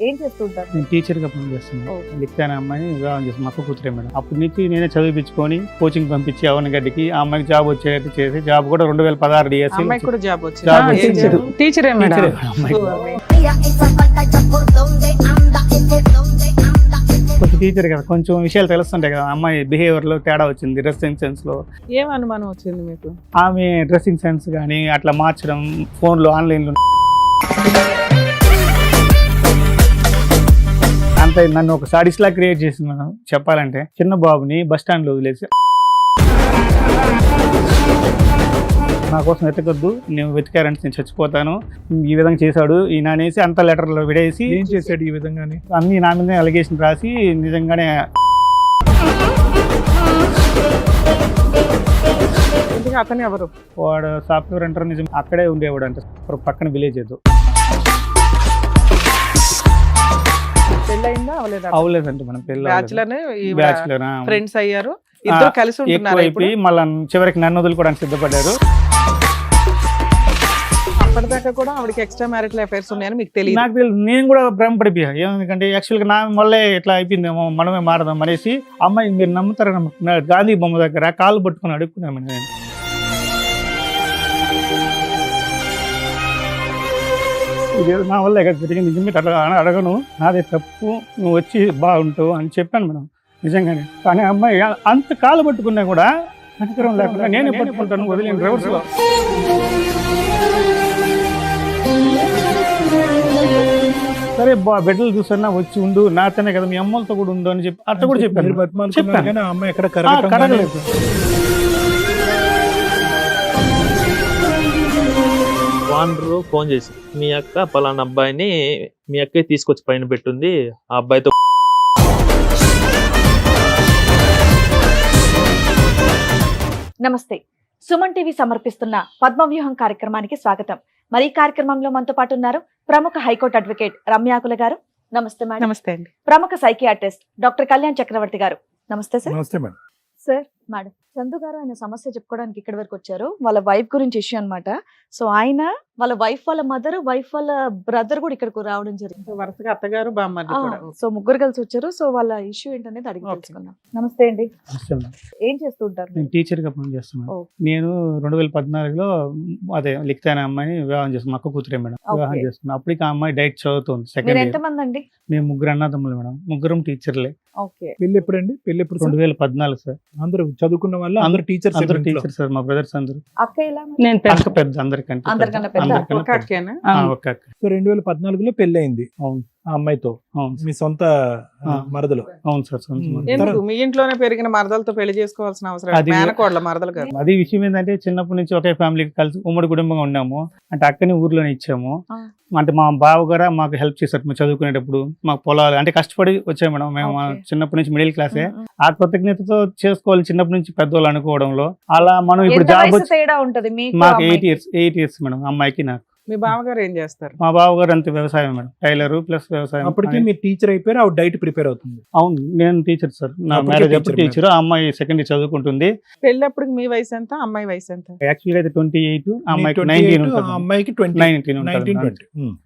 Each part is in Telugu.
ఏం చేస్తుంటారు? నేను టీచర్గా పనిచేస్తున్నాను. లిఖిత అనే అమ్మాయిని వివాహం చేస్తాను, మా అక్క కూతురే మేడం. అప్పటి నుంచి నేనే చదివించుకొని కోచింగ్ పంపించి అవనగడ్డికి ఆ అమ్మాయికి జాబ్ వచ్చేది చేసి, జాబ్ కూడా 2016 డిఎస్సి అమ్మాయి కూడా జాబ్ వచ్చింది. టీచరే మేడం. కొంచెం టీచర్ కదా, కొంచెం విషయాలు తెలుస్తుంటాయి కదా. అమ్మాయి బిహేవియర్ లో తేడా వచ్చింది, డ్రెస్సింగ్ సెన్స్ లో. ఏం అనుమానం వచ్చింది మీకు? ఆమె డ్రెస్సింగ్ సెన్స్ కానీ అట్లా మార్చడం, ఫోన్లో ఆన్లైన్లో అంత నన్ను ఒక సాడిస్ లా క్రియేట్ చేసింది మనం చెప్పాలంటే. చిన్న బాబుని బస్ స్టాండ్ లో వదిలేసి నా కోసం వెతకొద్దు, నేను వెతికారంటే నేను చచ్చిపోతాను, ఈ విధంగా చేశాడు ఈయన అనేసి అంత లెటర్లో విడేసి. ఏం చేశాడు ఈ విధంగానే? అన్ని నా మీద అలిగేషన్ రాసి నిజంగానే. అతను ఎవరు? వాడు సాఫ్ట్వేర్ అంటారు, నిజం అక్కడే ఉండేవాడు అంట, పక్కన విలేజ్ ఏదో. పెళ్ళయిందా? అవలేదంటే మనం బ్యాచులర్ ఫ్రెండ్స్ అయ్యారు, ఇద్దరు కలిసి అయిపోయి మళ్ళీ చివరికి నన్ను వదులుకోవడానికి సిద్ధపడ్డారు. అప్పటిదాకా కూడా ఆవిడకి ఎక్స్ట్రా మ్యారిటల్ అఫైర్స్ ఉన్నాయని మీకు తెలియదు? నాకు తెలియదు, నేను కూడా భ్రమపడిపోయా. ఎందుకంటే యాక్చువల్గా నా వల్లే ఇట్లా అయిపోయిందేమో, మనమే మారదాం అనేసి. అమ్మాయి మీరు నమ్ముతారా నమ్ముతున్నారు, గాంధీ బొమ్మ దగ్గర కాళ్ళు పట్టుకుని అడుక్కున్నామని నేను. ఇది నా వల్ల ఎక్కడ జరిగింది, నిజమే అట్లా అడగను, నాదే తప్పు, నువ్వు వచ్చి బాగుంటావు అని చెప్పాను మేడం నిజంగానే. కానీ అమ్మాయి అంత కాలు పట్టుకున్నా కూడా కనికరం లేకుండా నేనే పట్టుకుంటాను, వదిలేను రివర్స్లో. సరే బిడ్డలు చూసన్నా వచ్చి ఉండు, నాతోనే కదా, మీ అమ్మలతో కూడా ఉండు అని చెప్పి అట్లా కూడా చెప్పాను. అమ్మాయి ఎక్కడ కడగలేదు. వానరు ఫోన్ చేసి, మీ అక్క పలానా అబ్బాయిని మీ అక్కే తీసుకొచ్చి పైన పెట్టుంది, ఆ అబ్బాయితో. నమస్తే, సుమన్ టీవీ సమర్పిస్తున్న పద్మవ్యూహం కార్యక్రమానికి స్వాగతం. మరి ఈ కార్యక్రమంలో మనతో పాటు ఉన్నారు ప్రముఖ హైకోర్టు అడ్వకేట్ రమ్యాకుల గారు. నమస్తే మేడం. నమస్తే అండి. ప్రముఖ సైకియాట్రిస్ట్ డాక్టర్ కళ్యాణ్ చక్రవర్తి గారు. నమస్తే సార్. నమస్తే మేడం. సార్, మేడం చందు గారు ఆయన సమస్య చెప్పుకోవడానికి ఇక్కడి వరకు వచ్చారు. వాళ్ళ వైఫ్ గురించి ఇష్యూ అన్నమాట. సో ఆయన వాళ్ళ వైఫ్ వాళ్ళ మదర్, వైఫ్ వాళ్ళ బ్రదర్ కూడా ఇక్కడికి రావడం జరిగింది. వరుసగా అత్తగారు బామ్మర్ది కూడా. సో ముగ్గురు కలిసి వచ్చారు. సో వాళ్ళ ఇష్యూ ఏంటనేది అడిగి తెలుసుకున్నాం. నమస్తే అండి. ఏం చేస్తూ ఉంటారు? నేను టీచర్గా పనిచేస్తున్నాను. నేను 2014లో అదే లిఖిత అనే అమ్మాయిని వివాహం చేస్తాను, మా అక్క కూతురే మేడం. వివాహం చేస్తున్నాను. అప్పటికి ఆ అమ్మాయి డైట్ చదువుతుంది. సెకండ్ ఎంతమంది అండి? మేము ముగ్గురు అన్నదమ్ములు మేడం, ముగ్గురం టీచర్లే. పెళ్లి ఎప్పుడండి? పెళ్లి ఎప్పుడు? 2014 సార్. అందరూ చదువుకున్న వాళ్ళు అందరూ టీచర్స్ సార్, మా బ్రదర్స్ అందరూ. అక్క ఎలా? అక్క పెద్ద, అందరికంటే ఒక అక్కేనా? ఒక అక్క. 2014లో పెళ్లి అయింది. అవును. ఆ అమ్మాయితో మీ సొంత మరదలు? అవును సార్. ఎందుకు మీ ఇంట్లోనే పెరిగిన మరదలతో పెళ్లి చేసుకోవాల్సిన అవసరం? మేనకోడల మరదలు కాదు. అది విషయం ఏంటంటే, చిన్నప్పటి నుంచి ఒకే ఫ్యామిలీకి కలిసి ఉమ్మడి కుటుంబంగా ఉన్నాము. అంటే అక్కని ఊర్లోనే ఇచ్చాము. అంటే మా బావ గారు మాకు హెల్ప్ చేశారు మేము చదువుకునేటప్పుడు. మాకు పొలాలు అంటే కష్టపడి వచ్చాము మేడం. మేము చిన్నప్పటి నుంచి మిడిల్ క్లాసే. ఆ కృతజ్ఞతతో చేసుకోవాలి చిన్నప్పటి నుంచి పెద్దవాళ్ళు అనుకోవడంలో. అలా మనం ఇప్పుడు జాబ్ మాకు 8 ఇయర్స్ మేడం, అమ్మాయికి నాకు. మీ బావగారు ఏం చేస్తారు? మా బావగారు అంతే వ్యవసాయం మేడం, టైలర్ ప్లస్ వ్యవసాయం. అప్పటికి మీరు టీచర్ అయిపోయారు, ఆవిడ డైట్ ప్రిపేర్ అవుతుంది. అవును, నేను టీచర్ సార్. నా మ్యారేజ్ అప్పుడు టీచర్, ఆ అమ్మాయి సెకండ్ ఇయర్ చదువుకుంటుంది. పెళ్ళప్పుడు మీ వయసు ఎంత, అమ్మాయి వయసు ఎంత? యాక్చువల్గా అయితే 28, అమ్మాయికి 19 ఉంటుంది. అమ్మాయికి 19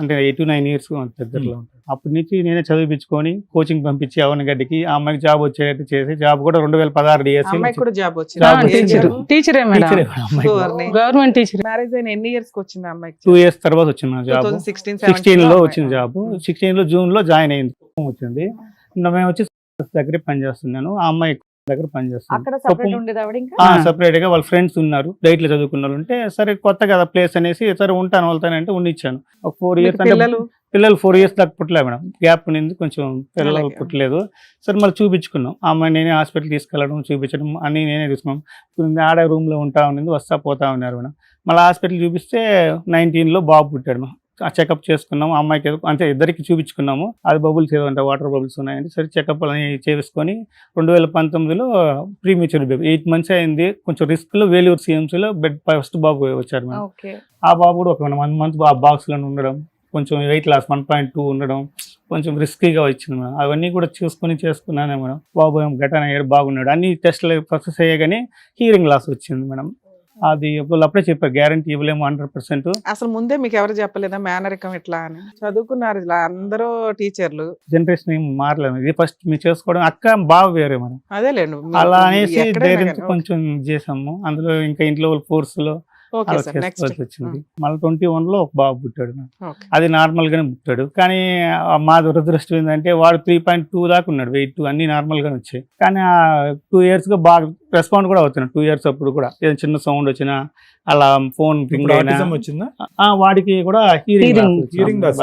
అంటే 8 to 9 ఇయర్స్ దగ్గరలో ఉంటుంది. అప్పటి నుంచి నేనే చదివించుకొని కోచింగ్ పంపించి అవనగడ్డికి ఆ అమ్మాయికి జాబ్ వచ్చేది చేసి, జాబ్ కూడా 2016 డిఎస్సి. అమ్మాయి కూడా జాబ్ వచ్చింది. టీచరే మేడం, గవర్నమెంట్ టీచర్. మ్యారేజ్ అయిన ఎన్ని ఇయర్స్ కి వచ్చింది అమ్మాయికి? 2 years తర్వాత వచ్చింది నా జాబ్. 16 లో వచ్చింది జాబ్. 16 లో జూన్ లో జాయిన్ అయింది, వచ్చింది. మేము వచ్చి దగ్గరే పనిచేస్తున్నాను, ఆ అమ్మాయి దగ్గర పనిచేస్తాను. సపరేట్ గా వాళ్ళ ఫ్రెండ్స్ ఉన్నారు, డైట్ లో చదువుకున్న వాళ్ళు ఉంటే, సరే కొత్త కదా ప్లేస్ అనేసి సరే ఉంటాను వెళ్తానంటే ఉండిచ్చాను. ఒక 4 years అంటే పిల్లలు 4 years దాకా పుట్టలేదు మేడం, గ్యాప్ ఉంది కొంచెం, పిల్లలు పుట్టలేదు. సరే మళ్ళీ చూపించుకున్నాం. ఆ అమ్మాయి నేనే హాస్పిటల్ తీసుకెళ్ళడం, చూపించడం అన్ని నేనే తీసుకున్నాం. ఆడ రూమ్ లో ఉంటా ఉన్నది, వస్తా పోతా ఉన్నారు మేడం. మళ్ళీ హాస్పిటల్ చూపిస్తే 19 లో బాబు పుట్టాడు మేడం. ఆ చెకప్ చేసుకున్నాము, అమ్మాయికి అంటే ఇద్దరికి చూపించుకున్నాము. అది బబుల్స్ ఏదో అంటే వాటర్ బబుల్స్ ఉన్నాయంటే సరే చెకప్ అని చేసుకొని 2019లో ప్రీమేచ్యూర్ బేబీ 8 months అయింది. కొంచెం రిస్క్ లో వేలూరు సిఎంసీలో బెడ్ ఫస్ట్ బాబు వచ్చారు మేడం. ఆ బాబు కూడా ఒక 1 month బాక్స్ లో ఉండడం, కొంచెం వెయిట్ లాస్ 1.2 ఉండడం, కొంచెం రిస్కీగా వచ్చింది మేడం. అవన్నీ కూడా చేసుకున్నానే మేడం. బాబు ఘటన బాగున్నాడు, అన్ని టెస్టులు సక్సెస్ అయ్యే కానీ హియరింగ్ లాస్ వచ్చింది మేడం. అది వాళ్ళు అప్పుడే చెప్పారు గ్యారంటీ ఇవ్వలేము 100%. అసలు ముందే మీకు ఎవరు చెప్పలేదా మేనరికం ఇట్లా అని? చదువుకున్నారు ఇలా అందరూ టీచర్లు. జనరేషన్ ఏం మారలేదు, ఇది ఫస్ట్ మీరు చేసుకోవడం. అక్క బావ వేరే మనం అదేలేండి. అలా అనేసి ధైర్యంతో కొంచెం చేసాము. అందులో ఇంకా ఇంట్లో వాళ్ళ ఫోర్స్ లో ఓకే అలా సార్, నెక్స్ట్. చేసుకోవాల్సి వచ్చింది. మళ్ళీ 21 లో ఒక బాబు పుట్టాడు నాకు. ఓకే. అది నార్మల్ గానే పుట్టాడు. కానీ మా దురదృష్టం ఏంటంటే వాడు 3.2 దాకా ఉన్నాడు, వెయిట్ అన్ని నార్మల్ గానే వచ్చాయి. కానీ ఆ 2 years గా బాగా రెస్పాండ్ కూడా అవుతున్నాడు. 2 years అప్పుడు కూడా ఏదైనా చిన్న సౌండ్ వచ్చినా అలా ఫోన్ రింగ్ అయినా ఆటిజం వచ్చిందా? వాడికి కూడా Hearing loss.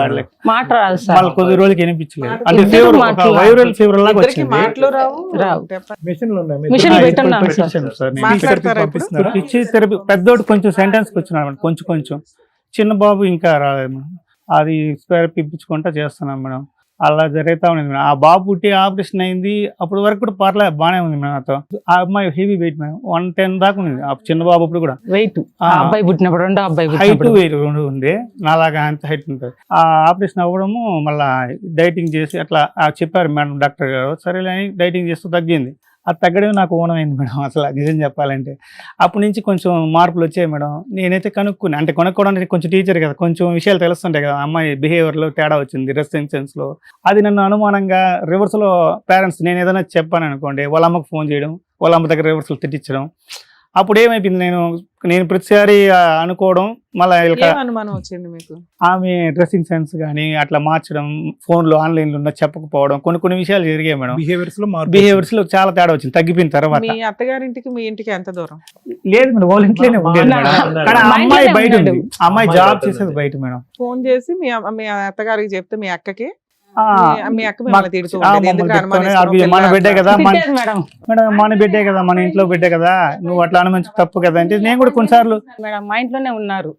మాట రాదు సార్. వాళ్ళు కొద్ది రోజులకి వినిపించలేదు. అంటే ఇద్దరు ఫీవర్, మాటలు వైరల్ ఫీవర్ లాగా ఇద్దరికి వచ్చింది. మాటలు రావు. రావు. మెషిన్లు ఉన్నాయి. మిషన్ ఇప్పుడు పెట్టున్నాం పెట్టించాను సార్ నేను. మాట్లాడతారా ఇప్పుడు? పంపిస్తున్నారా? పిచ్చి థెరపీ పెద్దోడు కొంచెం సెంటెన్స్ వచ్చినాడు మేడం, కొంచెం కొంచెం. చిన్న బాబు ఇంకా రాలేదు మేడం. అది థెరపీ ఇప్పించుకుంటా చేస్తున్నాం మేడం. అలా జరుగుతా ఉంది మేడం. ఆ బాబు పుట్టి ఆపరేషన్ అయింది అప్పుడు వరకు కూడా పర్లేదు, బాగానే ఉంది మేడం. నాతో ఆ అమ్మాయి హెవీ వెయిట్ మేడం, 110 దాకా ఉంది ఆ చిన్న బాబు అప్పుడు కూడా. వెయిట్ అబ్బాయి పుట్టినప్పుడు రెండో అబ్బాయి హైట్ పుట్టినప్పుడు వెయిట్ రెండు ఉంది, నాలాగా అంత హైట్ ఉంటుంది. ఆ ఆపరేషన్ అవ్వడము మళ్ళీ డైటింగ్ చేసి అట్లా చెప్పారు మేడం డాక్టర్ గారు. సరేలే అని డైటింగ్ చేస్తూ తగ్గింది. అది తగ్గడమే నాకు ఓనమైంది మేడం. అసలు నిజం చెప్పాలంటే అప్పటి నుంచి కొంచెం మార్పులు వచ్చాయి మేడం. నేనైతే కనుక్కుని, అంటే కొనుక్కోవడానికి కొంచెం టీచర్ కదా, కొంచెం విషయాలు తెలుస్తుంటాయి కదా. అమ్మాయి బిహేవియర్లో తేడా వచ్చింది, డ్రెస్సింగ్ సెన్స్లో. అది నన్ను అనుమానంగా రివర్స్లో పేరెంట్స్ నేను ఏదైనా చెప్పాను అనుకోండి, వాళ్ళ అమ్మకు ఫోన్ చేయడం, వాళ్ళ అమ్మ దగ్గర రివర్స్లో తిట్టించడం. అప్పుడు ఏమైపోయింది, నేను ప్రతిసారి అనుకోవడం, మళ్ళీ అనుమానం వచ్చింది మీకు? ఆమె డ్రెస్సింగ్ సెన్స్ కానీ అట్లా మార్చడం, ఫోన్లో ఆన్లైన్లో ఉన్న చెప్పకపోవడం, కొన్ని విషయాలు జరిగాయి మేడం. బిహేవియర్స్ లో చాలా తేడా వచ్చింది తగ్గిపోయిన తర్వాత. మీ అత్తగారింటికి మీ ఇంటికి ఎంత దూరం? లేదు మేడం, వాళ్ళ ఇంట్లోనే ఉండేది మేడం. కానీ ఆ అమ్మాయి బయట ఉంది, అమ్మాయి జాబ్ చేసేది బయట మేడం. ఫోన్ చేసి మీ అత్తగారికి చెప్తే మీ అక్కకి మీ అక్క మన బిడ్డే కదా మేడం, మన బిడ్డే కదా, మన ఇంట్లో బిడ్డే కదా, నువ్వు అట్లా అనుమంచి తప్పు కదా అంటే నేను కూడా కొన్నిసార్లు మేడం మా ఇంట్లోనే ఉన్నారు.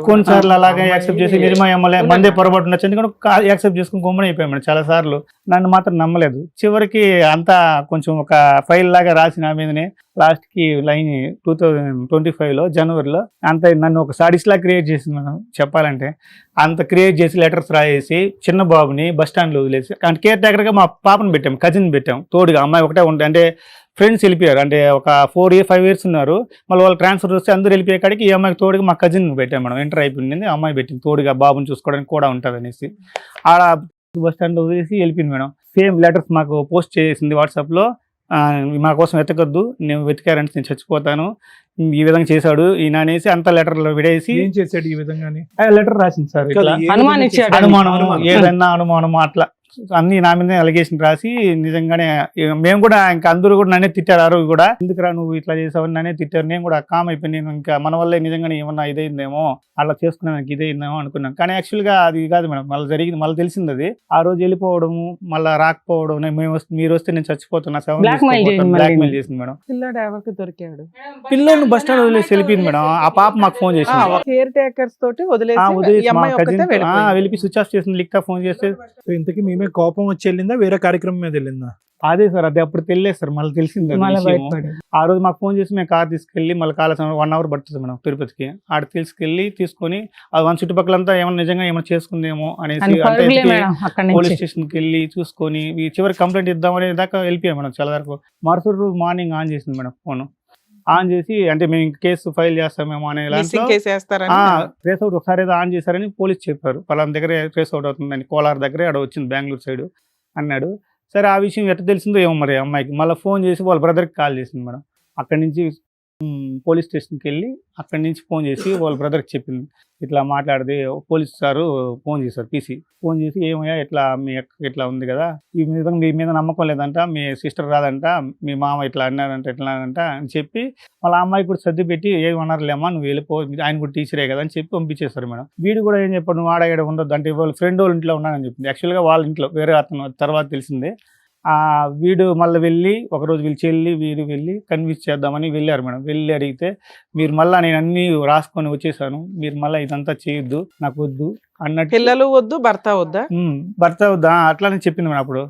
కొన్నిసార్లు అలాగే యాక్సెప్ట్ చేసి నిజమా ఎమ్మెల్యే మందే పొరపాటు ఉండొచ్చు ఎందుకంటే యాక్సెప్ట్ చేసుకుని గొమ్మన అయిపోయాం మేడం. చాలా సార్లు నన్ను మాత్రం నమ్మలేదు. చివరికి అంతా కొంచెం ఒక ఫైల్ లాగా రాసి నా మీదనే లాస్ట్ కి లైన్ 2025లో జనవరిలో అంత నన్ను ఒక సాడిస్ లా క్రియేట్ చేసింది మేడం. చెప్పాలంటే అంత క్రియేట్ చేసి లెటర్స్ రాయేసి చిన్న బాబుని బస్ స్టాండ్ లో వదిలేసి, అంటే కేర్ టేకర్ గా మా పాపను పెట్టాం, కజిన్ పెట్టాం తోడుగా. అమ్మాయి ఒకటే ఉంటే, అంటే ఫ్రెండ్స్ వెళ్ళిపోయారు, అంటే ఒక 5 years ఉన్నారు. మళ్ళీ వాళ్ళు ట్రాన్స్ఫర్ వస్తే అందరూ వెళ్ళిపోయే కాడికి ఈ అమ్మాయికి తోడుగా మా కజిన్ పెట్టాం మేడం. ఎంటర్ అయిపోయింది, అమ్మాయి పెట్టింది తోడుగా, బాబుని చూసుకోవడానికి కూడా ఉంటుంది అనేసి. ఆడ బస్ స్టాండ్ లో వదిలేసి వెళ్ళిపోయింది మేడం. సేమ్ లెటర్స్ మాకు పోస్ట్ చేసింది వాట్సాప్లో, మా కోసం వెతకద్దు, నేను వెతికారంటే నేను చచ్చిపోతాను, ఈ విధంగా చేశాడు ఈయన అనేసి అంత లెటర్లో విడేసి. ఏం చేశాడు ఈ విధంగా? లెటర్ రాసింది సార్, అనుమానం ఏదన్నా అనుమానము అట్లా అన్ని నా మీద అలిగేషన్ రాసి. నిజంగానే మేము కూడా ఇంకా అందరూ కూడా నన్నే తిట్టారు. ఆ రోజు కూడా ఎందుకురా నువ్వు ఇట్లా చేసావని నన్నే తిట్టారు. నేను కూడా కామ్ అయిపోయి, నేను ఇంకా మన వల్లే నిజంగానే ఏమన్నా ఇదైందేమో, అలా చేసుకున్నాను ఇదైందేమో అనుకున్నాను. కానీ యాక్చువల్గా అది కాదు మేడం, మళ్ళీ జరిగింది, మళ్ళీ తెలిసింది అది. ఆ రోజు వెళ్ళిపోవడము, మళ్ళీ రాకపోవడం, మీరు వస్తే నేను చచ్చిపోతున్నా, బ్లాక్మెయిల్ చేసింది మేడం. పిల్లాడు ఎవరికి దొరికాడు? పిల్లల్ని బస్ స్టాండ్ వదిలేసి వెళ్ళిపోయింది మేడం. ఆ పాప మాకు ఫోన్ చేసింది, కేర్ టేకర్స్ తోటి వదిలేసి వెళ్ళి స్విచ్ ఆఫ్ చేసింది. లిక్తా ఫోన్ చేస్తే ఇంతకీ మేమే కోపం వచ్చి వెళ్ళిందా, వేరే కార్యక్రమం మీద వెళ్ళిందా? అదే సార్, అదే అప్పుడు తెలియదు సార్, మళ్ళీ తెలిసింది. ఆ రోజు మాకు ఫోన్ చేసి మేము కార్ తీసుకెళ్ళి మళ్ళీ కాలేజ్ 1 hour పడుతుంది మేడం తిరుపతికి. ఆడ తీసుకొని అది మన చుట్టుపక్కలంతా ఏమైనా నిజంగా ఏమైనా చేసుకుందేమో అనేసి పోలీస్ స్టేషన్కి వెళ్ళి చూసుకొని చివరికి కంప్లైంట్ ఇద్దామనే దాకా వెళ్ళిపోయాం మేడం. చాలా వరకు మరుసటి రోజు మార్నింగ్ ఆన్ చేసింది మేడం ఫోన్. ఆన్ చేసి, అంటే మేము కేసు ఫైల్ చేస్తామేమో అనే ట్రేస్ అవుట్ ఒకసారి ఏదో ఆన్ చేశారని పోలీస్ చెప్పారు. పలానా దగ్గర ట్రేస్ అవుట్ అవుతుందని, కోలార్ దగ్గరే అక్కడ వచ్చింది, బెంగళూరు సైడ్ అన్నాడు. సరే, ఆ విషయం ఎట్లా తెలిసిందో ఏమో మరి అమ్మాయికి. మళ్ళీ ఫోన్ చేసి వాళ్ళ బ్రదర్కి కాల్ చేసింది మేడం. అక్కడి నుంచి పోలీస్ స్టేషన్కి వెళ్ళి అక్కడి నుంచి ఫోన్ చేసి వాళ్ళ బ్రదర్కి చెప్పింది, ఇట్లా మాట్లాడితే పోలీస్ సారు ఫోన్ చేశారు, పీసీ ఫోన్ చేసి, ఏమయ్యా ఇట్లా మీ అక్క ఇట్లా ఉంది కదా, ఈ విధంగా మీ మీద నమ్మకం లేదంట, మీ సిస్టర్ రాదంట, మీ మామ ఇట్లా అన్నారంట ఇట్లా అన్నారంట అని చెప్పి, వాళ్ళ అమ్మాయి కూడా సర్ది పెట్టి, ఏమన్నారులేమ్మా నువ్వు వెళ్ళిపో, ఆయన కూడా టీచరే కదా అని చెప్పి పంపించేశారు మేడం. వీడు కూడా ఏం చెప్పాడు, నువ్వు ఆడ ఉండొద్దు అంటే, వాళ్ళ ఫ్రెండ్ వాళ్ళ ఇంట్లో ఉన్నానని చెప్పింది. యాక్చువల్గా వాళ్ళ ఇంట్లో వేరే అతను తర్వాత తెలిసిందే. వీడు మళ్ళీ వెళ్ళి ఒకరోజు వీడు వెళ్ళి కన్విన్స్ చేద్దామని వెళ్ళారు మేడం. వెళ్ళి అడిగితే, మీరు మళ్ళీ నేను అన్ని రాసుకొని వచ్చేసాను, మీరు మళ్ళీ ఇదంతా చేయొద్దు, నాకు వద్దు అన్నట్టు. పిల్లలు వద్దు, భర్త వద్దా అట్లానే చెప్పింది మేడం.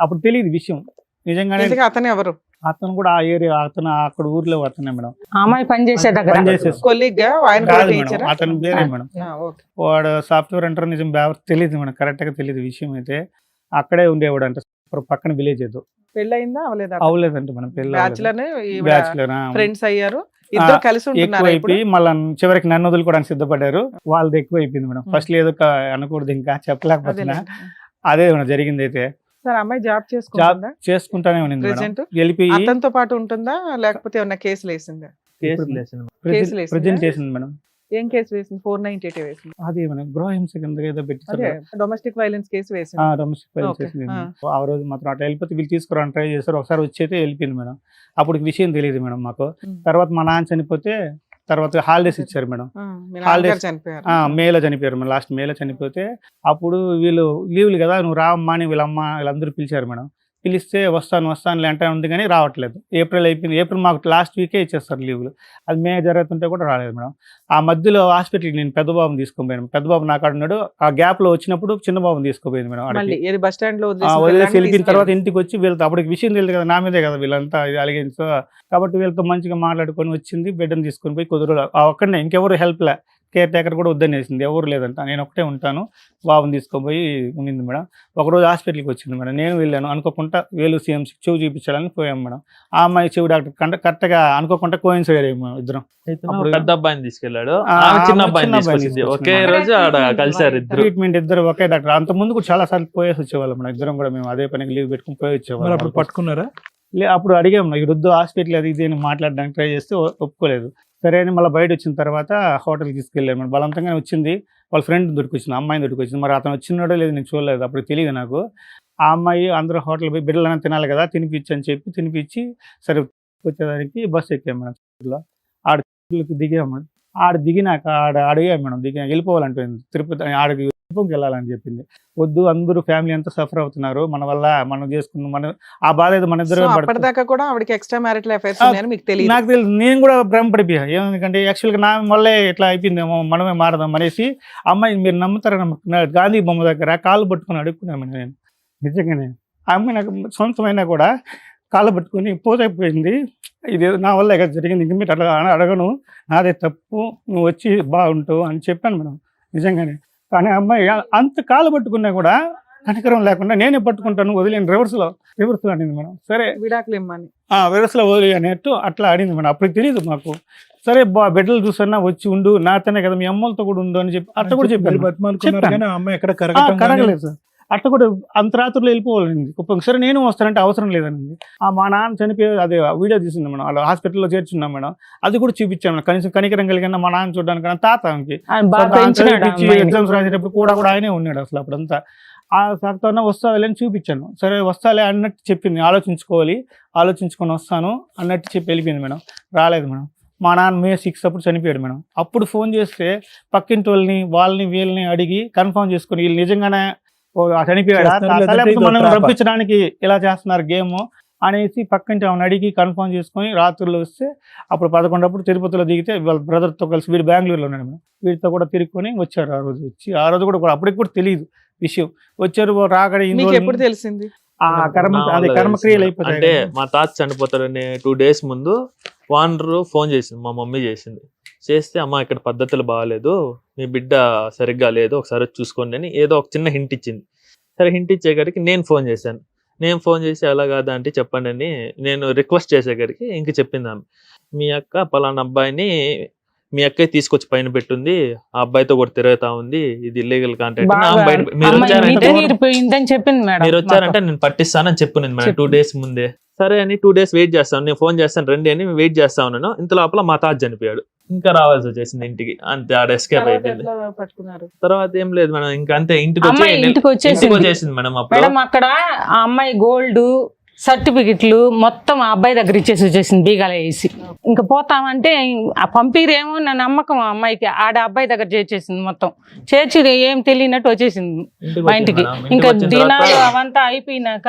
అప్పుడు తెలియదు విషయం నిజంగానే. అతను ఎవరు? అతను కూడా ఆ ఏరియా, అతను అక్కడ ఊర్లో అతనే మేడం. అమ్మాయి పనిచేసే దగ్గర అతను వేరే మేడం. వాడు సాఫ్ట్వేర్ అంటారు, నిజం తెలియదు మేడం, కరెక్ట్ గా తెలియదు విషయం. అయితే అక్కడే ఉండేవాడు అంటే పక్కన విలేజ్. ఏదో పెళ్ళయిందా? అవలేదంటే మనం బ్యాచులర్ ఫ్రెండ్స్ అయ్యారు. ఇద్దరు కలిసి ఉంటున్నారా ఇప్పుడు? ఎక్కువైపోయి మళ్ళీ చివరికి నన్ను వదులుకోవడానికి సిద్ధపడ్డారు. వాళ్ళది ఎక్కువ అయిపోయింది మేడం. ఫస్ట్ ఏదో అనకూడదు ఇంకా చెప్పలేకపోతున్నా. అదే మేడం జరిగింది. అయితే సార్ అమ్మాయి జాబ్ జాబ్ చేసుకుంటానే ఉంది మేడం. ప్రెసెంట్ వెళ్ళిపోయి అతనితో పాటు ఉంటుందా లేకపోతే ఏమన్నా కేసులు వేసిందా? కేసులు వేసింది. కేసులు వేసిందా? ప్రజెంట్ చేసింది మేడం. ఏం కేసు వేసింది? 498 వేసింది. అది మేడం గృహహింస కింద ఏదో అదే పెట్టి డొమెస్టిక్ వైలెన్స్ కేసు వేసింది. Domestic violence Okay. చేసింది. ఆ రోజు మాత్రం అట్లా వెళ్ళిపోతే వీళ్ళు తీసుకురావడానికి ట్రై చేశారు. ఒకసారి వచ్చి అయితే వెళ్ళిపోయింది మేడం. అప్పుడు విషయం తెలియదు మేడం మాకు. తర్వాత మా నాన్న చనిపోతే తర్వాత హాలిడేస్ ఇచ్చారు మేడం. మీ నాన్నగారు హాలిడేస్ చనిపోయారు. మేలో చనిపోయారు మేడం. లాస్ట్ మేలో చనిపోతే అప్పుడు వీళ్ళు లీవ్లు కదా, నువ్వు రామ్మా అని వీళ్ళమ్మ వీళ్ళందరూ పిలిచారు మేడం. పిలిస్తే వస్తాను అంటే ఉంది కానీ రావట్లేదు. ఏప్రిల్ అయిపోయింది. ఏప్రిల్ మాకు లాస్ట్ వీకే ఇచ్చేస్తారు లీవ్లు. అది మే జరుగుతుంటే కూడా రాలేదు మేడం. ఆ మధ్యలో హాస్పిటల్కి నేను పెద్ద బాబుని తీసుకుపోయాను. పెద్ద బాబు నాకు ఉన్నాడు. ఆ గ్యాప్ లో వచ్చినప్పుడు చిన్న బాబుని తీసుకుపోయింది మేడం. మళ్ళీ ఏది బస్ స్టాండ్ లో వదిలేసి వెళ్ళిన తర్వాత ఇంటికి వచ్చి వీళ్ళతో అప్పటికి విషయం తెలియదు కదా, నా మీదే కదా వీళ్ళంతా ఇది అలిగేన్స్. కాబట్టి వీళ్ళతో మంచిగా మాట్లాడుకొని వచ్చింది. బిడ్డను తీసుకొని పోయి కుదురు ఒక్కడనే, ఇంకెవరు హెల్ప్ లే, కేర్ టేకర్ కూడా వద్దనేసింది. ఎవరు లేదంట, నేను ఒకటే ఉంటాను. బాబుని తీసుకుపోయి ఉండింది మేడం. ఒకరోజు హాస్పిటల్కి వచ్చింది మేడం. నేను వెళ్ళాను అనుకోకుండా వేలు CMC చెవు చూపించాలని పోయాం మేడం. ఆ అమ్మాయి చెవు డాక్టర్ కరెక్ట్గా అనుకోకుండా కోయిన్సైడ్ అయ్యాం మేడం ఇద్దరం. పెద్ద అబ్బాయిని తీసుకెళ్లాడు, చిన్న అబ్బాయిని తీసుకొచ్చింది. ఒకే రోజు ఆడ కలిసారు ఇద్దరు. ట్రీట్మెంట్ ఇద్దరు ఒకే డాక్టర్. అంత ముందు కూడా చాలా సార్లు పోయేసి వచ్చేవాళ్ళం మేడం. ఇద్దరం కూడా మేము అదే పనికి లీవ్ పెట్టుకుని పోయి వచ్చేవాళ్ళం. అప్పుడు పట్టుకున్నారా? అప్పుడు అడిగాము వద్దు హాస్పిటల్ అది ఇది అని మాట్లాడడానికి ట్రై చేస్తే ఒప్పుకోలేదు. సరే అని మళ్ళీ బయట వచ్చిన తర్వాత హోటల్కి తీసుకెళ్ళాను మేడం. బలవంతంగానే వచ్చింది. వాళ్ళ ఫ్రెండ్ దొరికొచ్చింది, అమ్మాయిని దొరికొచ్చింది. మరి అతను వచ్చినాడో లేదు నేను చూడలేదు, అప్పుడు తెలియదు నాకు. ఆ అమ్మాయి అందరూ హోటల్ పోయి బిడ్డలైనా తినాలి కదా, తినిపించి అని చెప్పి తినిపించి సరే వచ్చేదానికి బస్సు ఎక్కాము మేడం. ఆడకి దిగాము. ఆడ దిగినాక అడిగాము మేడం, వెళ్ళిపోవాలంటుంది తిరుపతి, ఆడకి తిరుపతికి వెళ్ళాలని చెప్పింది. వద్దు, అందరూ ఫ్యామిలీ అంతా సఫర్ అవుతున్నారు, మన వల్ల మనం చేసుకున్నాం, మన ఆ బాధ అయితే మన ఇద్దరు. అప్పటిదాకా కూడా ఆవిడకి ఎక్స్ట్రా మ్యారిటల్ అఫైర్స్ ఉన్నాయని మీకు తెలియదు? నాకు తెలియదు. నేను కూడా భ్రమపడిపోయా. ఎందుకంటే యాక్చువల్గా నా వల్లే ఇట్లా అయిపోయిందేమో, మనమే మారదాం అనేసి. అమ్మాయి మీరు నమ్ముతారా, గాంధీ బొమ్మ దగ్గర కాళ్ళు పట్టుకుని అడుక్కున్నాను నేను. నిజంగానే ఆ అమ్మాయి నాకు సొంతమైనా కూడా కాళ్ళు పట్టుకొని పోతైపోయింది. ఇది నా వల్ల ఇక్కడ జరిగింది, ఇంక మీరు అట్లా అడగను, నాదే తప్పు, నువ్వు వచ్చి బాగుంటావు అని చెప్పాను మేడం నిజంగానే. కానీ అమ్మాయి అంత కాళ్ళు పట్టుకున్నా కూడా కనికరం లేకుండా నేనే పట్టుకుంటాను వదిలేను, రివర్స్లో అనింది మేడం. సరే విడాకులు ఇమ్మని రివర్స్లో వదిలి అనేట్టు అట్లా అడిగింది మేడం. అప్పుడు తెలియదు మాకు. సరే బిడ్డలు చూసన్నా వచ్చి ఉండు, నాతోనే కదా, మీ అమ్మలతో కూడా ఉండు అని చెప్పి అట్లా కూడా చెప్పాను. అమ్మాయి ఎక్కడ కరగలేదు సార్. అట్లా కూడా అంతరాత్రులు వెళ్ళిపోవాలండి. సరే నేను వస్తానంటే అవసరం లేదండి. మా నాన్న చనిపోయి అదే వీడియో తీసింది మేడం. అలా హాస్పిటల్లో చేర్చున్నాం మేడం. అది కూడా చూపించాం మేడం. కనీసం కనికరం కలిగిన మా నాన్న చూడడానికి తాతకి ఎగ్జామ్స్ రాసేటప్పుడు కూడా ఆయనే ఉన్నాడు అసలు అప్పుడంతా. ఆ సార్తోనే వస్తాలే అని చూపించాను. సరే వస్తాలే అన్నట్టు చెప్పింది, ఆలోచించుకొని వస్తాను అన్నట్టు చెప్పి వెళ్ళిపోయింది మేడం. రాలేదు మేడం. మా నాన్న May 6 అప్పుడు చనిపోయాడు మేడం. అప్పుడు ఫోన్ చేస్తే పక్కింటి వాళ్ళని వీళ్ళని అడిగి కన్ఫర్మ్ చేసుకుని వీళ్ళు నిజంగానే చనిపోయాడా, మనం రప్పించడానికి ఇలా చేస్తున్నారు గేమ్ అనేసి పక్కింటి ఆమెను అడిగి కన్ఫర్మ్ చేసుకొని రాత్రుల్లో వస్తే అప్పుడు 11 అప్పుడు తిరుపతిలో దిగితే వాళ్ళ బ్రదర్తో కలిసి వీడు బెంగళూరులో ఉన్నాడు మేడం. వీడితో కూడా తిరుక్కొని వచ్చారు. ఆ రోజు వచ్చి ఆ రోజు కూడా అప్పటికి కూడా తెలియదు విషయం. వచ్చారు రాకడ ఎప్పుడు తెలిసింది? కర్మక్రియలు అయిపోతాయి. అంటే మా తాత చనిపోతాడని 2 days ముందు వానరు ఫోన్ చేసింది, మా మమ్మీ చేస్తే అమ్మ ఇక్కడ పద్ధతులు బాగాలేదు, మీ బిడ్డ సరిగ్గా లేదు, ఒకసారి చూసుకోండి అని ఏదో ఒక చిన్న హింట్ ఇచ్చింది. సరే హింట్ ఇచ్చేసరికి నేను ఫోన్ చేసి అలా కాదా అంటే చెప్పండి అని నేను రిక్వెస్ట్ చేసేసరికి ఇంక చెప్పింది ఆమె, మీ అక్క పలానా అబ్బాయిని మీ అక్క తీసుకొచ్చి పైన పెట్టుంది, ఆ అబ్బాయితో కూడా తిరుగుతా ఉంది, ఇది ఇల్లీగల్ కాంటాక్ట్, మీరు వచ్చారంటే నేను పట్టిస్తానని చెప్పున్నాను మేడం 2 days ముందే. సరే అని 2 days వెయిట్ చేస్తాను, నేను ఫోన్ చేస్తాను రండి అని వెయిట్ చేస్తా ఉన్నాను. ఇంత లోపల మా తాత చనిపోయాడు. ఇంకా రావాల్సి వచ్చేసింది ఇంటికి, అంతే ఆడ ఎస్కేప్ అయిపోయింది. తర్వాత ఏం లేదు మేడం, ఇంకా అంతే ఇంటికి వచ్చేసింది మేడం. అప్పుడు అక్కడ ఆ అమ్మాయి గోల్డ్ సర్టిఫికెట్లు మొత్తం ఆ అబ్బాయి దగ్గర ఇచ్చేసి వచ్చేసింది బీగాలు వేసి. ఇంకా పోతామంటే ఆ పంపిరేమో నా నమ్మకం ఆ అమ్మాయికి, ఆడ అబ్బాయి దగ్గర చేర్చేసింది మొత్తం. చేర్చి ఏం తెలియనట్టు వచ్చేసింది మా ఇంటికి. ఇంకా దినాలు అవంతా అయిపోయినాక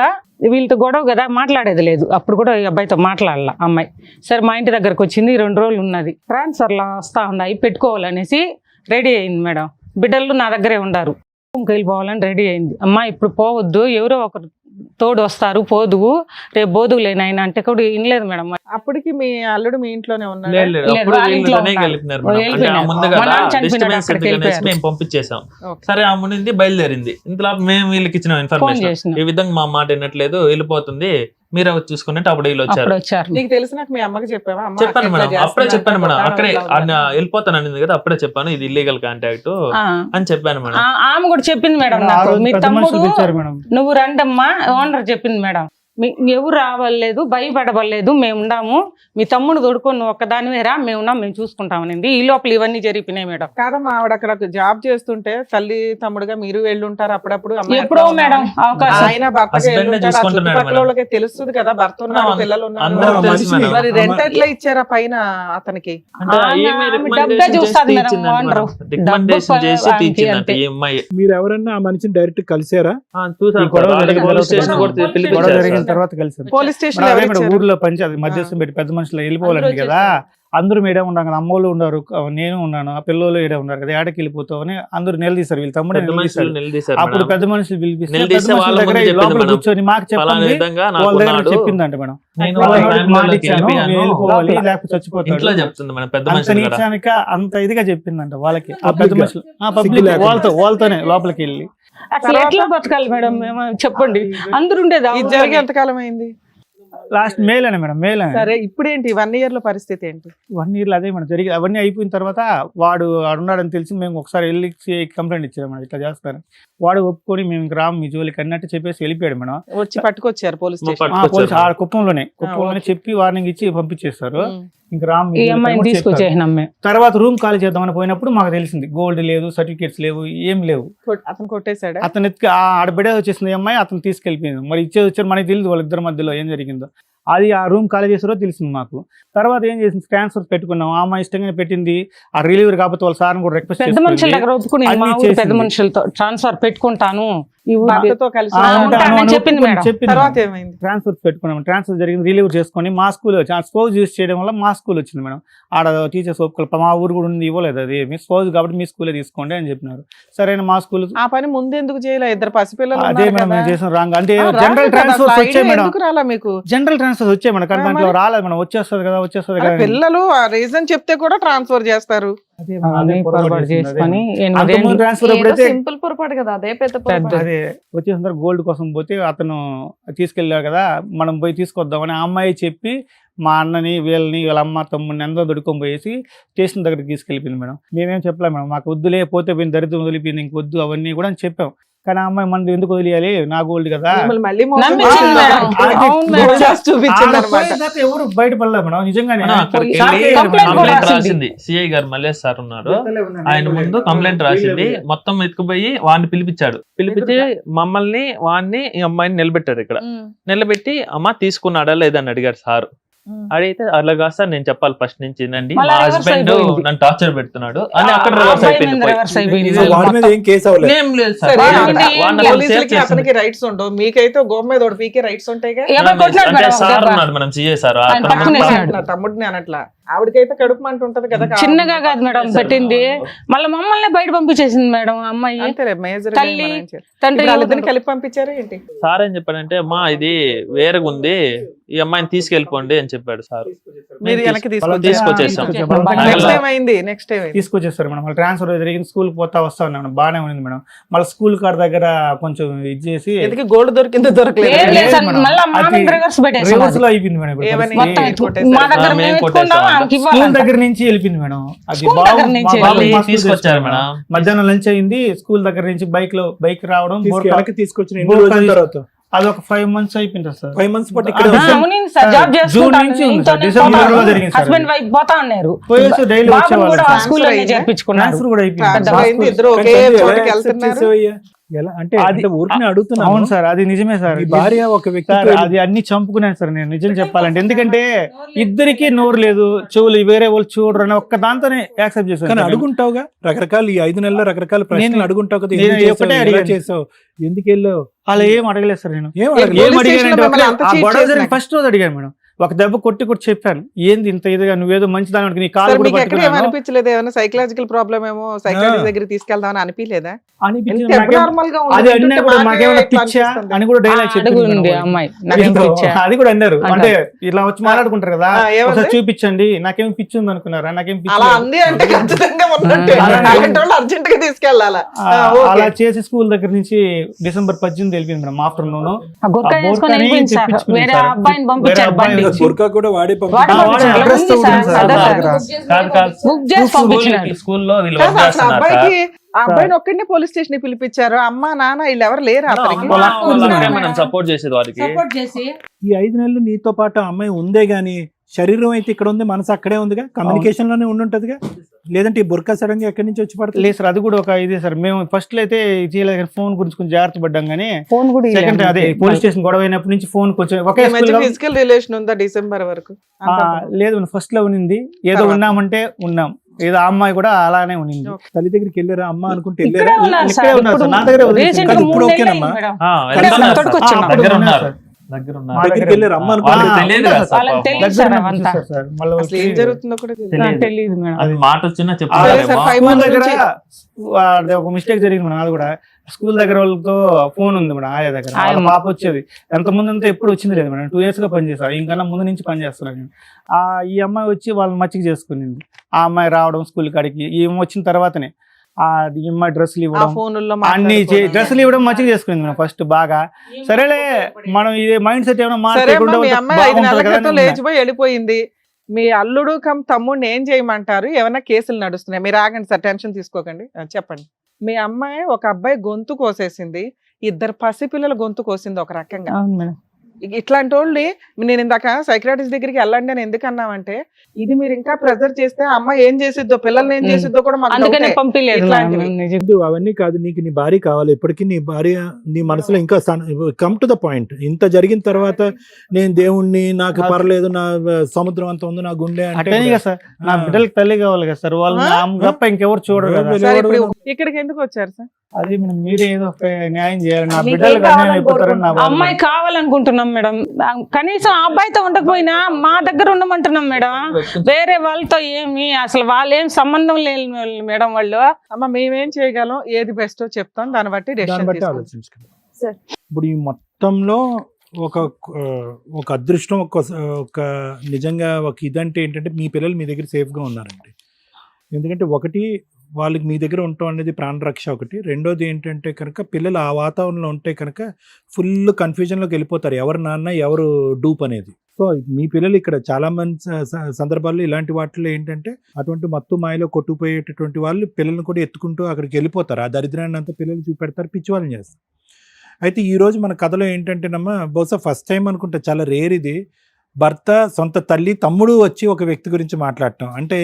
వీళ్ళతో గొడవ కదా, మాట్లాడేది లేదు. అప్పుడు కూడా ఈ అబ్బాయితో మాట్లాడాల అమ్మాయి. సరే మా ఇంటి దగ్గరకు వచ్చింది, 2 రోజులు ఉన్నది. ట్రాన్స్ఫర్లో వస్తా ఉన్నాయి పెట్టుకోవాలనేసి రెడీ అయింది మేడం. బిడ్డలు నా దగ్గరే ఉండారు, వెళ్ళిపోవాలని రెడీ అయింది. అమ్మ ఇప్పుడు పోవద్దు, ఎవరో ఒకరు తోడు వస్తారు, పోదువు, రేపు బోదువులేని ఆయన అంటే కూడా వినలేదు మేడం. అప్పటికి మీ అల్లుడు మీ ఇంట్లోనే ఉన్నాడు? పంపించేసాం. సరే ఆ మునింది బయలుదేరింది. ఇంతలో మేము వీళ్ళకి ఇచ్చిన ఇన్ఫర్మేషన్, ఈ విధంగా మా మాట వినట్లేదు, వెళ్ళిపోతుంది, మీరే వచ్చి చూసుకున్నట్టు అప్పుడు వీళ్ళు వచ్చారు. అప్పుడు వచ్చారు. నీకు తెలిసినాక మీ అమ్మకి చెప్పావా? అమ్మ చెప్పాను అట్లా మేడం, అప్పుడే చేస్తున్నారు, చెప్పాను మేడం. కొట్టాను, అక్కడే ఇలా ఆయన వెళ్ళిపోతాను అనింది కదా, అప్పుడే చెప్పాను ఇది ఇల్లీగల్ కాంటాక్ట్ ఆ. అని చెప్పాను మేడం. ఆమె కూడా చెప్పింది మేడం ఆ నాకు, రోజు మీ పెద్ద తమ్ముడు మనుషులు తెచ్చారు మేడం. నువ్వు రండమ్మా ఓనర్ చెప్పింది మేడం. ఎవరు రావలేదు, భయపడవలేదు, మేము ఉన్నాము, మీ తమ్ముడు తోడుకొని నువ్వు ఒక్కదానివే రా, మేము ఉన్నాం, మేము చూసుకుంటామనింది. ఈ లోపల ఇవన్నీ జరిగినాయి మేడం. కాదమ్మా, ఆవిడ అక్కడ జాబ్ చేస్తుంటే తల్లి తమ్ముడుగా మీరు వెళ్ళి ఉంటారు అప్పుడప్పుడు. అమ్మాయి ఎప్పుడో ఎట్లా మేడం ఉందని. అవకాశం. ఆయన భర్తగా Husband వెళ్ళి నే ఉంటాడు, ఆ చూసుకుంటున్నాడు చుట్టుపక్కల మేడం. వాళ్ళకి తెలుస్తుంది కదా భర్త ఉన్నాడు, పిల్లలు అందరూ ఉన్నారు. తెలుసు మేడం. మరి రెంట్ ఎట్లా ఇచ్చారా పైన అతనికి? అంటే ఆమె ఈమె డబ్బే recommendation చూస్తాది చేసి మేడం, ఇచ్చిందంట ఓనరు. మేడం. Recommendation డబ్బు చేసి ఆమెకి ఇచ్చిందంట అంతే. ఈ అమ్మాయి. మీరు ఎవరన్నా ఆ మనిషిని డైరెక్ట్ కలిసారా? చూసాను ఈ గొడవ సార్, జరిగిన పోలీస్ తర్వాత స్టేషన్ కూడా గొడవ పిలిపించారు జరిగిన సార్. తర్వాత కలిసి పోలీస్ స్టేషన్ అదే మేడం ఊర్లో పంచాయతీ మధ్యస్థం పెట్టి పెద్ద మనుషులు వెళ్ళిపోవాలండి కదా, అందరూ మేడే ఉన్నారు కదా, అమ్మోళ్ళు ఉన్నారు, నేను ఉన్నాను, ఆ పిల్లలు ఏడే ఉన్నారు కదా, ఏడకి వెళ్ళిపోతావు అని అందరూ నిలదీశారు. వీళ్ళు తమ్ముడే పెద్ద మనుషులు నిలదీశారు. నిలదీశారు అప్పుడు మేడం. పెద్ద మనుషులు పిలిపిస్తే నిలదీస్తే పెద్ద మనుషుల వాళ్ళ దగ్గర ముందు చెప్పింది లోపల మేడం. కూర్చొని మాకు ఫలానా చెప్పండి, విధంగా వాళ్ళ దగ్గర నాకు చెప్పిందంట మేడం. నేను వాళ్ళ వాళ్ళ వాడికి మాట ఫ్యామిలీలోకి ఇచ్చాను, వెళ్ళిపోయాను. వెళ్ళిపోవాలి లేకపోతే చచ్చిపోతాడు. ఇంట్లో చెప్తుంది మేడం పెద్ద అంత మనుషులు కూడా. నీచానిక అంత ఇదిగా చెప్పిందంట వాళ్ళకి. ఆ Public పెద్ద గా? మనుషులు పబ్లిక్ లేకుండా? వాళ్ళతోనే లోపలికి వెళ్ళి అసలు ఎట్లా బతకాలి మేడం మేము చెప్పండి, అందరు ఉండేది ఇది జరిగి ఎంతకాలం అయింది? లాస్ట్ మేలేనే మేడం, మేలే. సరే ఇప్పుడేంటి 1 year లో పరిస్థితి ఏంటి? 1 year లో అదే మేడం జరిగింది. అవన్నీ అయిపోయిన తర్వాత వాడు ఉన్నాడని తెలిసి మేము ఒకసారి వెళ్ళి కంప్లైంట్ ఇచ్చాము మేడం, ఇట్లా చేస్తారు. వాడు ఒప్పుకొని మేము ఇంక రాము మీ జోలికి అన్నట్టు చెప్పేసి వెళ్ళిపోయాడు మేడం. వచ్చి పట్టుకొచ్చారు పోలీస్ స్టేషన్. పోలీసు ఆ కుప్పంలోనే చెప్పి వార్నింగ్ ఇచ్చి పంపించేస్తారు. ఇంక రామ్ ఈ అమ్మాయిని తీసుకొచ్చేసినాం మేము. తర్వాత రూమ్ ఖాళీ చేద్దామని పోయినప్పుడు మాకు తెలిసింది గోల్డ్ లేదు, సర్టిఫికేట్స్ లేవు, ఏం లేవు. అతను కొట్టేశాడా? అతను ఎత్తుకు ఆడబిడే వచ్చేసింది అమ్మాయి, అతను తీసుకెళ్ళిపోయింది. మరి వచ్చారు మనకి తెలియదు వాళ్ళిద్దరి మధ్యలో ఏం జరిగిందో. అది ఆ రూమ్ ఖాళీ చేసారో తెలిసింది మాకు. తర్వాత ఏం చేసింది, ట్రాన్స్ఫర్ పెట్టుకున్నాం. ఆ అమ్మాయి ఇష్టంగానే పెట్టింది. ఆ రిలీవర్ కాకపోతే వాళ్ళ సార్ని కూడా రిక్వెస్ట్ పెద్ద మనుషుల దగ్గర ఒప్పుకుని అన్ని మా ఊరు పెద్ద చేసింది. మనుషులతో ట్రాన్స్ఫర్ పెట్టుకుంటాను ఈ ఊరికి. భర్తతో కలిసి ఉంటానని చెప్పింది మేడం. తర్వాత ఏమైంది? ట్రాన్స్ఫర్ పెట్టుకున్నాం. ట్రాన్స్ఫర్ జరిగింది, రిలీవర్ చేసుకొని మా స్కూల్ స్పోజ్ యూస్ చేయడం వల్ల మా స్కూల్ వచ్చింది మేడం. ఆడ టీచర్స్ ఒప్పుకోలేదు, మా ఊరు కూడా ఉంది, ఇవ్వలేదు. అది మీ స్పోజ్ కాబట్టి మీ స్కూలే తీసుకోండి అని చెప్పినారు. సరైన మా స్కూల్ ఆ పని ముందు ఎందుకు చేయలే? ఇద్దరు పసిపిల్లలు అదే ఉన్నారు మేడం కదా. మేము చేసిన రాంగ్. అంటే ఆ, రాంగ్ జనరల్ కదా, ట్రాన్స్ఫర్స్ అసలు వచ్చాయి idea మేడం, ఎందుకు రాలా మీకు? జనరల్ ట్రాన్స్ఫర్స్ వచ్చాయి మేడం, కానీ దాంట్లో మరి? రాలేదు మేడం. వచ్చేస్తుంది కదా అరే, పిల్లలు ఆ రీజన్ చెప్తే కూడా ట్రాన్స్ఫర్ చేస్తారు. అవన్నీ పొరపాటు చేసుకొని 8 ఏళ్ళు ట్రాన్స్ఫర్ ఎప్పుడైతే సింపుల్ పొరపాటు కదా, అదే పెద్ద పొరపాటు. అదే వచ్చేసిన గోల్డ్ కోసం పోతే అతను తీసుకెళ్ళాడు కదా, మనం పోయి తీసుకొద్దామని ఆ అమ్మాయి చెప్పి మా అన్నని వీళ్ళ అమ్మ తమ్ముడిని అందరూ దొడుకొని పోయేసి స్టేషన్ దగ్గరికి తీసుకెళ్ళిపోయింది మేడం. మేమేం చెప్పలేము మేడం, మాకు వద్దులే, పోతే పోయిన దరిద్రం వదిలిపోయింది, ఇంక వద్దు అవన్నీ కూడా అని చెప్పాం. కానీ ఆ అమ్మాయి మనది ఎందుకు వదిలేయాలి, నా గోల్డ్ కదా. మిమ్మల్ని మళ్ళీ మోసం నమ్మించింది చేసింది. మేడం. అది అవును మేడం. చేసి చూపించింది ఆడ అన్నమాట. పోయిన తర్వాత ఎవరు బయటపడలేదు మేడం, నిజంగానే. మనం అక్కడికి షాక్ వెళ్ళి అయ్యారు కంప్లైంట్ మేడం. కూడా కంప్లైంట్ రాసింది. రాసింది సిఐ గారు మల్లేష్ సార్ ఉన్నారు, ఆయన ముందు కంప్లైంట్ రాసింది. మొత్తం ఎత్తుకుపోయి వాడిని పిలిపించి మమ్మల్ని వాడిని ఈ అమ్మాయిని నిలబెట్టారు ఇక్కడ. నిలబెట్టి అమ్మ తీసుకున్నాడా లేదని అడిగారు సార్. అడిగితే అలాగా సార్ నేను చెప్పాలి ఫస్ట్ నుంచి నండి, మా మళ్ళా reverse హస్బెండ్ అయిపోయింది. నన్ను టార్చర్ పెడుతున్నాడు అని అక్కడ ఆ రివర్స్ అబ్బాయి అయిపోయింది. మీద reverse అయిపోయింది. సో వాడి మీద ఏం కేసు అవ్వలేదు. ఏం లేదు సార్, సరే, వాడిని అంటే అసలు సేవ్ పోలీసులకి చేసింది. అతనికి రైట్స్ ఉండవు, మీకైతే గోమ మీద ఒకటి పీకే రైట్స్ ఉంటాయిగా. ఎవరు కొట్టినాడు అంటే మేడం సార్ దెబ్బ? ఉన్నాడు మేడం, సిఏ సార్. ఆయన పట్టుకునేసాడు. నా తమ్ముడిని అనట్లా, ఆవిడకైతే కడుపు మంట ఉంటది కదా. చిన్నగా కాదు మేడం పెట్టింది, మళ్ళీ మమ్మల్ని బయట పంపించేసింది మేడం ఆ అమ్మాయి. అంతేలే, మేజర్ తల్లి, తండ్రి వాళ్ళిద్దరిని కలిపి పంపించారు ఏంటి? సార్ ఏం చెప్పాడంటే అమ్మా ఇది వేరేగా ఉంది, ఈ అమ్మాయిని తీసుకెళ్ళిపోండి అని చెప్పాడు సార్. మీరు వెనక్కి తీసుకొచ్చేసాం. నెక్స్ట్ ఏమైంది? నెక్స్ట్ ఏమైంది? తీసుకొచ్చేస్తారు మేడం. మళ్ళీ ట్రాన్స్ఫర్ జరిగింది, స్కూల్కి వస్తా ఉన్నాను, బాగానే ఉంది మేడం. మళ్ళీ స్కూల్ కార్ దగ్గర కొంచెం ఇది చేసి ఎందుకు గోల్డ్ దొరికిందో ఏం దొరకలేదు? లేదు సార్, మేడం. మళ్ళీ మా అది మీద రివర్స్ పెట్టేసాం. రివర్స్ లో అయిపోయింది మేడం. ఇప్పుడు ఏమని? పరిస్థితి. మొత్తం కొట్టేసారు. మా దగ్గర మేము మేము కొట్టేసాం. ఎత్తుకుంటాం, ఆమెకి స్కూల్ ఇవ్వాలంట. దగ్గర నుంచి వెళ్ళిపోయింది మేడం. అది స్కూల్ బాబు దగ్గర నుంచి మా బాబు వెళ్ళి మా స్కూల్ తీసుకొచ్చారు తీసుకొచ్చారు మేడం. మధ్యాహ్నం లంచ్ అయింది, స్కూల్ దగ్గర నుంచి బైక్ రావడం, వెనక్కి తీసుకొచ్చిన ఎన్ని రోజుల తర్వాత? అదొక 5 months అయిపోయింది సార్. 5 months పాటు ఇక్కడ ఆ, ఆ, అవునండి సార్, జాబ్ జూన్ చేసుకుంటాను, నుంచి ఉంది ఇంట్లోనే సార్, డిసెంబర్ లో జరిగింది సార్. హస్బెండ్ వైఫ్ పోతా ఉన్నారు, పోయేసి డైలీ బాబుని వచ్చేవాళ్ళు కూడా సార్. స్కూల్ అయిందా? చేర్పించుకున్నారు. ట్రాన్స్ఫర్ కూడా అయిపోయింది. ట్రాన్స్ఫర్ మా అయింది, స్కూల్- ఇద్దరు ఒకే ఎలా చోటకి accept వెళ్తున్నారు. చేసావయ్యా? ఎలా అంటే అది- ఊరికి అడుగుతున్నాను. అవును సార్, అది నిజమే సార్. ఈ భార్య ఒక వ్యక్తి సార్ అది అన్ని చంపుకున్నాను సార్ నేను, నిజం చెప్పాలంటే. ఎందుకంటే ఇద్దరికి నోరు లేదు, చెవులు వేరే వాళ్ళు చూడరు అని ఒక్క దాంతోనే యాక్సెప్ట్ కానీ చేశాను. అడుగుంటావుగా రకరకాల ఈ 5 నెలల్లో రకరకాల ప్రశ్నలు నేను- అడుగుంటావు కదా, నేను ఎందుకు చేసావు, ఒకటే ఎలా అడిగాను. చేసావు, ఎందుకు వెళ్ళావు, అలా ఏం అడగలేదు సార్ నేను. ఏం ఏ- అడగలేదు. ఏం పోలీస్ అడిగానంటే స్టేషన్లో మిమ్మల్ని అంత ఆ cheat గొడవ జరిగిన చేసినాక. ఫస్ట్ రోజు అడిగాను మేడం. ఒక దెబ్బ కొట్టి చెప్పాను, ఏంది ఇంత ఇదిగా నువ్వేదో మంచి దాని నీ కాలు కూడా మీకు ఎక్కడ పట్టుకున్నాను ఏమనిపించలేదు? ఏమైనా సైకలాజికల్ ప్రాబ్లమ్ ఏమో సైకాట్రిస్ట్ దగ్గర తీసుకెళ్దామని అనిపించలేదా? అనిపించింది. ఎంత నాకేం- abnormal గా ఉంది, అది వింటుంటే అన్నా కూడా మాకే మాకేమైనా ఇట్లా పిచ్చా అనిపిస్తుంది. అని కూడా డైలాగ్ అడుగుంది అమ్మాయి నాకేం పిచ్చా? అది కూడా అన్నారు. అంటారు. అంటే ఇలా వచ్చి మాట్లాడుకుంటారు కదా, ఏమంది? ఒకసారి చూపించండి నాకేం పిచ్చి ఉంది అనుకున్నారా, నాకేం పిచ్చి అలా లేదు. అంది అంటే ఖచ్చితంగా ఉన్నట్టే. అలా అలాంటి వాళ్ళు అర్జెంట్ గా తీసుకెళ్ళాలా? అలా చేసి స్కూల్ దగ్గర నుంచి December 18 వెళ్ళింది మేడం ఆఫ్టర్నూన్. ఆ గుర్కా వేసుకొని వెళ్ళిపోయింది సార్. వేరే అబ్బాయిని పంపించారు బండి బుర్కా కూడా వాడే వాడు పంపించాడు. అడ్రస్ ఉంది సార్, ఉంది సార్ అదే నా సార్. దగ్గర. బుక్ చేసి పంపించినాడు. స్కూల్లో వీళ్ళు కాదు, వర్క్ అసలు చేస్తున్నారు సార్. అబ్బాయికి ఆ అబ్బాయిని ఒక్కడిని పోలీస్ స్టేషన్ కి పిలిపించారు. అమ్మ నాన్న వీళ్ళు ఎవరు లేరు అతనికి. వాళ్ళ అక్క ఉంది మేడం. మనం సపోర్ట్ చేసేది వారికి. సపోర్ట్ చేసి ఈ 5 నెలలు నీతో పాటు ఆ అమ్మాయి ఉందే గానీ శరీరం అయితే ఇక్కడ ఉంది, మనసు అక్కడే ఉందిగా, కమ్యూనికేషన్ లోనే ఉండుంటదిగా. లేదంటే ఈ బుర్కా సడన్ గా ఎక్కడి నుంచి వచ్చి పడుతుంది? లేదు సార్, అది కూడా ఒక ఇదే సార్. మేము ఫస్ట్ లో అయితే చేయలేదు కానీ ఫోన్ గురించి కొంచెం జాగ్రత్త పడ్డాం కానీ ఫోన్ కూడా సెకండ్ అదే పోలీస్ స్టేషన్ గొడవ అయినప్పటి నుంచి ఫోన్ కొంచెం ఒకే ఈ మధ్య స్కూల్ ఫిజికల్ రిలేషన్ ఉందా డిసెంబర్ వరకు? లేదు ఫస్ట్ లో ఉన్నింది, ఏదో తర్వాత? ఉన్నామంటే ఉన్నాం, ఏదో ఆ అమ్మాయి కూడా అలానే ఉన్నింది. తల్లి దగ్గరికి వెళ్ళారా అమ్మ అనుకుంటే ఇక్కడే వెళ్ళారా? ఉన్నారు ఇక్కడే సార్. ఉన్నారు ఇప్పుడు సార్, నా దగ్గరే వదిలేసి recent కాదు, గా ఇప్పుడు 3 నెలలు ఓకేనమ్మా? అయింది మేడం. వెళ్తున్నారు సార్. తోడుకొచ్చున్నాం. దగ్గర ఉన్నారు ఉన్నారు. సార్. దగ్గర మా ఉన్నారు. దగ్గరికి వెళ్ళారు అమ్మ వాళ్ళకి అనుకుంటే తెలియదు కదా సార్ వాళ్ళకి పాపం. తెలియదు సార్ దగ్గర అవంతా. చూస్తారు సార్. మళ్ళీ అసలు ఏం తెలియదు. జరుగుతుందో కూడా తెలియదు. తెలియదు. తెలియదు మేడం. అది మాట వచ్చినా సరే సార్, చెప్తారేమో. 5 స్కూల్ months దగ్గర నుంచి అది ఒక మిస్టేక్ జరిగింది మేడం. అది కూడా స్కూల్ దగ్గర వాళ్ళతో ఫోన్ ఉంది మేడం, ఆయా దగ్గర. వాళ్ళ ఆయమ్మ. పాప వచ్చేది, ఎంత ముందు అంతా ఎప్పుడు వచ్చింది లేదు మేడం. 2 years గా పనిచేస్తాను, ఇంకన్నా ముందు నుంచి పని చేస్తున్నాను నేను. ఈ అమ్మాయి వచ్చి వాళ్ళని మచ్చిక చేసుకునింది. ఆ అమ్మాయి రావడం స్కూల్ కాడికి, ఈమె వచ్చిన తర్వాతనే ఈ అమ్మాయి డ్రెస్సులు ఆ ఇవ్వడం, ఫోనుల్లో అన్ని డ్రెస్సులు ఇవ్వడం మచ్చిక చేసుకునింది మేడం ఫస్ట్ బాగా. సరేలే మనం ఇది మైండ్ సెట్ ఏమైనా సరే అమ్మా, మీ మార్చుకుంటే అమ్మాయి 5 నెలల బాగుంటుంది కదా క్రితం అని లేచిపోయి వెళ్ళిపోయింది. మీ అల్లుడు కమ్ తమ్ముడిని ఏం చేయమంటారు? ఏమైనా కేసులు నడుస్తున్నాయి? మీరు ఆగండి సార్, టెన్షన్ తీసుకోకండి. చెప్పండి. మీ అమ్మాయి ఒక అబ్బాయి గొంతు కోసేసింది, 2 పసిపిల్లల గొంతు కోసింది ఒక రకంగా. అవును మేడం. ఇట్లాంటి వాళ్ళని నేను ఇందాక సైక్రాటిస్ట్ దగ్గరికి వెళ్ళండి అని ఎందుకు అన్నామంటే, ఇది మీరు ఇంకా ప్రెజర్ చేస్తే ఆ అమ్మాయి ఏం చేసిద్దో, పిల్లల్ని ఏం చేసిద్దో కూడా మాకు అందుకనే డౌటే. పంపించలేదు ఇట్లాంటివి. మేడం. నిజం. వద్దు, అవన్నీ కాదు. నీకు నీ భార్య కావాలి. ఎప్పటికీ నీ భార్య నీ మనసులో ఇంకా కమ్ టు ద పాయింట్. ఇంత జరిగిన తర్వాత నేను దేవుణ్ణి, నాకు పర్లేదు, నా సముద్రం అంత ఉంది నా గుండె అంటే అట్టనే కదా సార్. నా బిడ్డలకి తల్లి కావాలి కదా సార్, వాళ్ళు తప్ప ఇంకెవరు చూడరు కదా. సార్ ఇప్పుడు ఇక్కడికి ఎందుకు వచ్చారు సార్? అది మనం మీరే ఏదో ఒక న్యాయం చేయాలి. నా మీకేం బిడ్డలు కావాలని అన్యాయం అయిపోతారని నా బాధ. అమ్మాయి కావాలనుకుంటున్నాం మేడం. కనీసం ఆ అబ్బాయితో ఉండకపోయినా మా దగ్గర ఉండమంటున్నాం మేడం. వేరే వాళ్ళతో ఏమి అసలు వాళ్ళు ఏం సంబంధం లేదు మేడం. వాళ్ళు అమ్మ మేమేం చేయగలం, ఏది బెస్టో చెప్తాం, దాన్ని బట్టి దాన్ని డెసిషన్ బట్టి తీసుకుంటాం. ఆలోచించుకుంటాం. సరే. ఇప్పుడు ఈ మొత్తంలో ఒక అదృష్టం, ఒక నిజంగా ఒక ఇదంటే ఏంటంటే మీ పిల్లలు మీ దగ్గర సేఫ్గా ఉన్నారండి. ఎందుకంటే ఒకటి వాళ్ళకి మీ దగ్గర ఉండటం అనేది ప్రాణరక్ష ఒకటి. రెండోది ఏంటంటే కనుక పిల్లలు ఆ వాతావరణంలో ఉంటే కనుక ఫుల్ కన్ఫ్యూజన్లోకి వెళ్ళిపోతారు, ఎవరు నాన్న ఎవరు డూప్ అనేది. సో మీ పిల్లలు ఇక్కడ చాలా మంది సందర్భాల్లో ఇలాంటి వాటిలో ఏంటంటే అటువంటి మత్తు మాయలో కొట్టుకుపోయేటటువంటి వాళ్ళు పిల్లల్ని కూడా ఎత్తుకుంటూ అక్కడికి వెళ్ళిపోతారు. ఆ దరిద్రాన్ని అంతా పిల్లలు చూపెడతారు, పిచ్చి వాళ్ళని చేస్తారు. అయితే ఈరోజు మన కథలో ఏంటంటేనమ్మా, బహుశా ఫస్ట్ టైం అనుకుంటా, చాలా రేర్ ఇది, భర్త, సొంత తల్లి, తమ్ముడు వచ్చి ఒక వ్యక్తి గురించి మాట్లాడటం. అంటే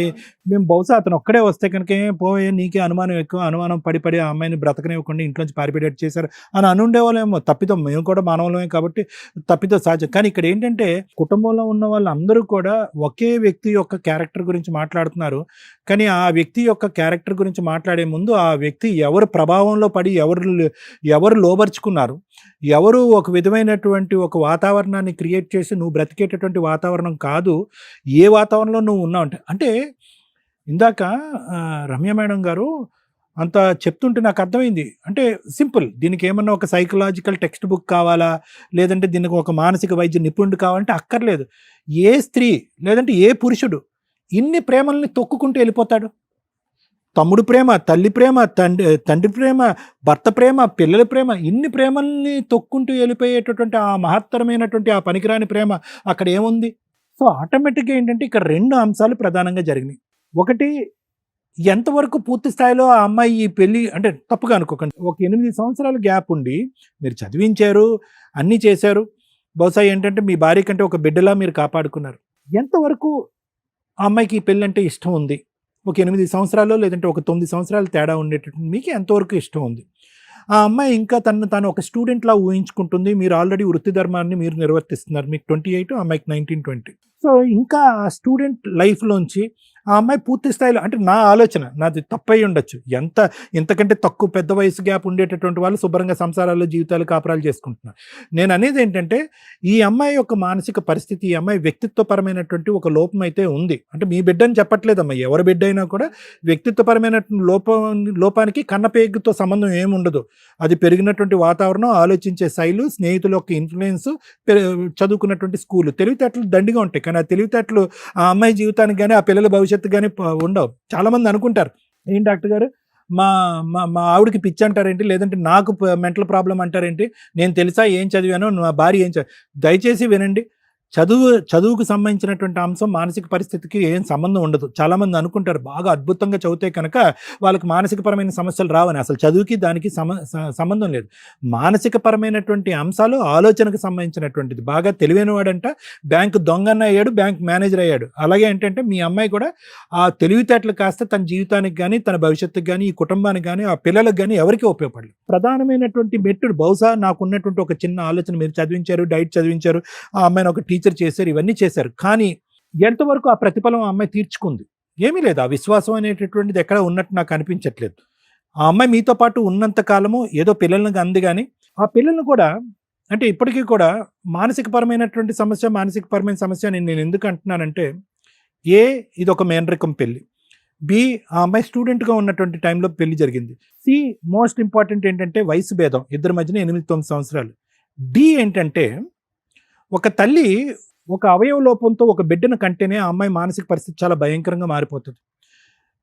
మేము బహుశా అతను ఒక్కడే వస్తే కనుక పోయే నీకే అనుమానం ఎక్కువ, అనుమానం పడి ఆ అమ్మాయిని బ్రతకనివ్వకుండా ఇంట్లోంచి పారిపెట్టేట్టు చేశారు అని అనుండేవాళ్ళేమో. తప్పితం, మేము కూడా మానవులమే కాబట్టి తప్పితో సహజం. కానీ ఇక్కడ ఏంటంటే కుటుంబంలో ఉన్న వాళ్ళందరూ కూడా ఒకే వ్యక్తి యొక్క క్యారెక్టర్ గురించి మాట్లాడుతున్నారు. కానీ ఆ వ్యక్తి యొక్క క్యారెక్టర్ గురించి మాట్లాడే ముందు ఆ వ్యక్తి ఎవరు ప్రభావంలో పడి ఎవరు లోబర్చుకున్నారు, ఎవరు ఒక విధమైనటువంటి ఒక వాతావరణాన్ని క్రియేట్ చేసి నువ్వు బ్రతికేటటువంటి వాతావరణం కాదు, ఏ వాతావరణంలో నువ్వు ఉన్నావు అంటే ఇందాక రమ్య మేడం గారు అంత చెప్తుంటే నాకు అర్థమైంది. అంటే సింపుల్, దీనికి ఏమన్నా ఒక సైకలాజికల్ టెక్స్ట్ బుక్ కావాలా, లేదంటే దీనికి ఒక మానసిక వైద్య నిపుణుడు కావాలంటే అక్కర్లేదు. ఏ స్త్రీ లేదంటే ఏ పురుషుడు ఇన్ని ప్రేమల్ని తొక్కుకుంటూ వెళ్ళిపోతాడు? తమ్ముడు ప్రేమ, తల్లి ప్రేమ, తండ్రి ప్రేమ, భర్త ప్రేమ, పిల్లల ప్రేమ, ఇన్ని ప్రేమల్ని తొక్కుంటూ వెళ్ళిపోయేటటువంటి ఆ మహత్తరమైనటువంటి ఆ పనికిరాని ప్రేమ అక్కడ ఏముంది? సో ఆటోమేటిక్గా ఏంటంటే ఇక్కడ 2 అంశాలు ప్రధానంగా జరిగినాయి. ఒకటి, ఎంతవరకు పూర్తి స్థాయిలో ఆ అమ్మాయి ఈ పెళ్ళి అంటే తప్పుగా అనుకోకండి, ఒక 8 సంవత్సరాల గ్యాప్ ఉండి మీరు చదివించారు, అన్నీ చేశారు. బహుశా ఏంటంటే మీ భార్య కంటే ఒక బిడ్డలా మీరు కాపాడుకున్నారు. ఎంతవరకు ఆ అమ్మాయికి ఈ పెళ్ళి అంటే ఇష్టం ఉంది? ఒక 8 సంవత్సరాలు లేదంటే ఒక 9 సంవత్సరాలు తేడా ఉండేటటువంటి మీకు ఎంతవరకు ఇష్టం ఉంది? ఆ అమ్మాయి ఇంకా తను ఒక స్టూడెంట్లా ఊహించుకుంటుంది. మీరు ఆల్రెడీ వృత్తి ధర్మాన్ని మీరు నిర్వర్తిస్తున్నారు. మీకు 28, ఆ అమ్మాయికి 19, 20. సో ఇంకా ఆ స్టూడెంట్ లైఫ్లోంచి ఆ అమ్మాయి పూర్తి స్థాయిలో, అంటే నా ఆలోచన, నాది తప్పై ఉండొచ్చు, ఇంతకంటే తక్కువ పెద్ద వయసు గ్యాప్ ఉండేటటువంటి వాళ్ళు శుభ్రంగా సంసారాలు, జీవితాలు, కాపురాలు చేసుకుంటున్నారు. నేను అనేది ఏంటంటే ఈ అమ్మాయి యొక్క మానసిక పరిస్థితి, ఈ అమ్మాయి వ్యక్తిత్వపరమైనటువంటి ఒక లోపం అయితే ఉంది. అంటే మీ బిడ్డ అని చెప్పట్లేదమ్మా, ఎవరి బిడ్డ అయినా కూడా వ్యక్తిత్వపరమైనటువంటి లోపానికి కన్నపేగుతో సంబంధం ఏముండదు. అది పెరిగినటువంటి వాతావరణం, ఆలోచించే శైలు, స్నేహితుల యొక్క ఇన్ఫ్లుయెన్స్, చదువుకున్నటువంటి స్కూలు, తెలివితేటలు దండిగా ఉంటాయి. కానీ ఆ తెలివితేటలు ఆ అమ్మాయి జీవితానికి కానీ ఆ పిల్లల భవిష్యత్తు కానీ ఉండవు. చాలా మంది అనుకుంటారు, ఏం డాక్టర్ గారు మా మా ఆవిడకి పిచ్చి అంటారేంటి, లేదంటే నాకు మెంటల్ ప్రాబ్లం అంటారేంటి, నేను తెలుసా ఏం చదివానో, మా భార్య ఏం దయచేసి వినండి. చదువుకు సంబంధించినటువంటి అంశం మానసిక పరిస్థితికి ఏం సంబంధం ఉండదు. చాలామంది అనుకుంటారు బాగా అద్భుతంగా చదివితే కనుక వాళ్ళకి మానసికపరమైన సమస్యలు రావని. అసలు చదువుకి దానికి సంబంధం లేదు. మానసికపరమైనటువంటి అంశాలు ఆలోచనకు సంబంధించినటువంటిది. బాగా తెలివైన వాడంట బ్యాంకు దొంగన్న అయ్యాడు, బ్యాంక్ మేనేజర్ అయ్యాడు. అలాగే ఏంటంటే మీ అమ్మాయి కూడా ఆ తెలివితేటలు కాస్త తన జీవితానికి కానీ, తన భవిష్యత్తుకు కానీ, ఈ కుటుంబానికి కానీ, ఆ పిల్లలకు కానీ ఎవరికి ఉపయోగపడలేదు. ప్రధానమైనటువంటి మెట్టుడు బహుశా నాకున్నటువంటి ఒక చిన్న ఆలోచన, మీరు చదివించారు, డైట్ చదివించారు, ఆ అమ్మాయిని ఒక టీచర్ చేశారు, ఇవన్నీ చేశారు. కానీ ఎంతవరకు ఆ ప్రతిఫలం ఆ అమ్మాయి తీర్చుకుంది? ఏమీ లేదు. ఆ విశ్వాసం అనేటటువంటిది ఎక్కడ ఉన్నట్టు నాకు అనిపించట్లేదు. ఆ అమ్మాయి మీతో పాటు ఉన్నంత కాలము ఏదో పిల్లలకు అంది, కానీ ఆ పిల్లలను కూడా, అంటే ఇప్పటికీ కూడా మానసికపరమైనటువంటి మానసికపరమైన సమస్య నేను ఎందుకు అంటున్నానంటే, ఇది ఒక మేనరికం పెళ్లి, బి ఆ అమ్మాయి స్టూడెంట్గా ఉన్నటువంటి టైంలో పెళ్లి జరిగింది, సి మోస్ట్ ఇంపార్టెంట్ ఏంటంటే వయసు భేదం, ఇద్దరి మధ్యన 8-9 సంవత్సరాలు, డి ఏంటంటే ఒక తల్లి ఒక అవయవ లోపంతో ఒక బిడ్డను కంటేనే ఆ అమ్మాయి మానసిక పరిస్థితి చాలా భయంకరంగా మారిపోతుంది.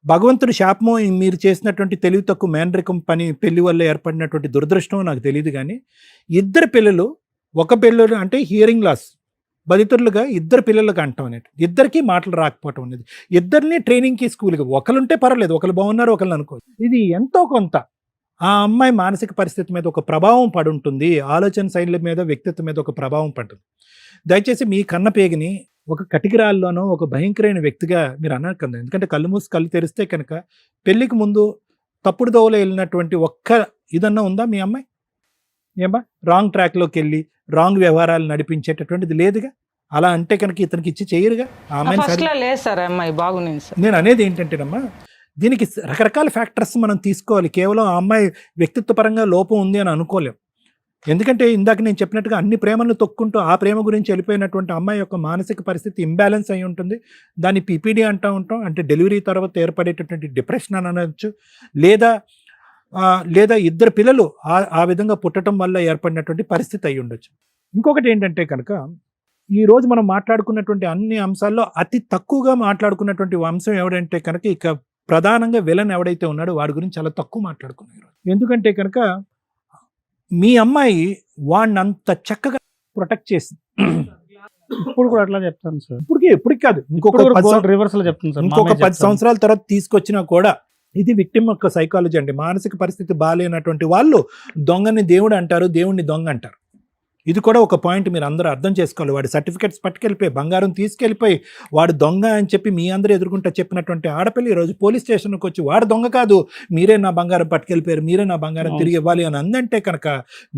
భగవంతుడి శాపమో మీరు చేసినటువంటి తెలివి తక్కువ మేనరికం పెళ్లి వల్ల ఏర్పడినటువంటి దురదృష్టం నాకు తెలియదు. కానీ ఇద్దరు పిల్లలు, ఒక పిల్లలు అంటే హియరింగ్ లాస్ బాధితులుగా ఇద్దరు పిల్లలకు అంటాం అనేది, ఇద్దరికి మాటలు రాకపోవటం అనేది, ఇద్దరిని ట్రైనింగ్కి స్కూల్కి, ఒకరుంటే పర్వాలేదు, ఒకరు బాగున్నారు, ఒకరు అనుకో, ఇది ఎంతో కొంత ఆ అమ్మాయి మానసిక పరిస్థితి మీద ఒక ప్రభావం పడి ఉంటుంది. ఆలోచన శైలి మీద, వ్యక్తిత్వం మీద ఒక ప్రభావం పడుతుంది. దయచేసి మీ కన్నపేగిని ఒక కటికిరాల్లోనో ఒక భయంకరమైన వ్యక్తిగా మీరు అన్నారు కదా. ఎందుకంటే కళ్ళు మూసి కళ్ళు తెరిస్తే కనుక పెళ్లికి ముందు తప్పుడు దోవలో వెళ్ళినటువంటి ఒక్క ఇదన్నా ఉందా మీ అమ్మాయి? ఏమా రాంగ్ ట్రాక్లోకి వెళ్ళి రాంగ్ వ్యవహారాలు నడిపించేటటువంటిది లేదుగా. అలా అంటే కనుక ఇతనికి ఇచ్చి చేయరుగా. ఆ అమ్మాయి నేను అనేది ఏంటంటేనమ్మా, దీనికి రకరకాల ఫ్యాక్టర్స్ మనం తీసుకోవాలి. కేవలం ఆ అమ్మాయి వ్యక్తిత్వపరంగా లోపం ఉంది అని అనుకోలేం. ఎందుకంటే ఇందాక నేను చెప్పినట్టుగా అన్ని ప్రేమలను తొక్కుంటూ ఆ ప్రేమ గురించి వెళ్ళిపోయినటువంటి అమ్మాయి యొక్క మానసిక పరిస్థితి ఇంబ్యాలెన్స్ అయి ఉంటుంది. దాన్ని పీపీడీ అంటూ ఉంటాం, అంటే డెలివరీ తర్వాత ఏర్పడేటటువంటి డిప్రెషన్ అని అనొచ్చు, లేదా ఇద్దరు పిల్లలు ఆ విధంగా పుట్టడం వల్ల ఏర్పడినటువంటి పరిస్థితి అయి ఉండొచ్చు. ఇంకొకటి ఏంటంటే కనుక ఈరోజు మనం మాట్లాడుకున్నటువంటి అన్ని అంశాల్లో అతి తక్కువగా మాట్లాడుకున్నటువంటి అంశం ఎవడంటే కనుక ఇక ప్రధానంగా విలన్ ఎవడైతే ఉన్నాడో వాడి గురించి చాలా తక్కువ మాట్లాడుకున్నారు. ఎందుకంటే కనుక మీ అమ్మాయి వాడిని అంత చక్కగా ప్రొటెక్ట్ చేసింది. ఇప్పుడు కూడా అట్లా చెప్తాను సార్. ఇప్పటికి కాదు, ఇంకొక 10 సంవత్సరాల తర్వాత తీసుకొచ్చినా కూడా ఇది విక్టిమ్ యొక్క సైకాలజీ అండి. మానసిక పరిస్థితి బాగాలేనటువంటి వాళ్ళు దొంగని దేవుడు అంటారు, దేవుడిని దొంగ అంటారు. ఇది కూడా ఒక పాయింట్ మీరు అందరూ అర్థం చేసుకోవాలి. వాడి సర్టిఫికెట్స్ పట్టుకెళ్ళిపోయి, బంగారం తీసుకెళ్ళిపోయి, వాడు దొంగ అని చెప్పి మీ అందరూ ఎదుర్కొంటా చెప్పినటువంటి ఆడపిల్ల ఈరోజు పోలీస్ స్టేషన్కి వచ్చి వాడు దొంగ కాదు, మీరే నా బంగారం పట్టుకెళ్ళిపోయారు, మీరే నా బంగారం తిరిగి ఇవ్వాలి అని అందంటే కనుక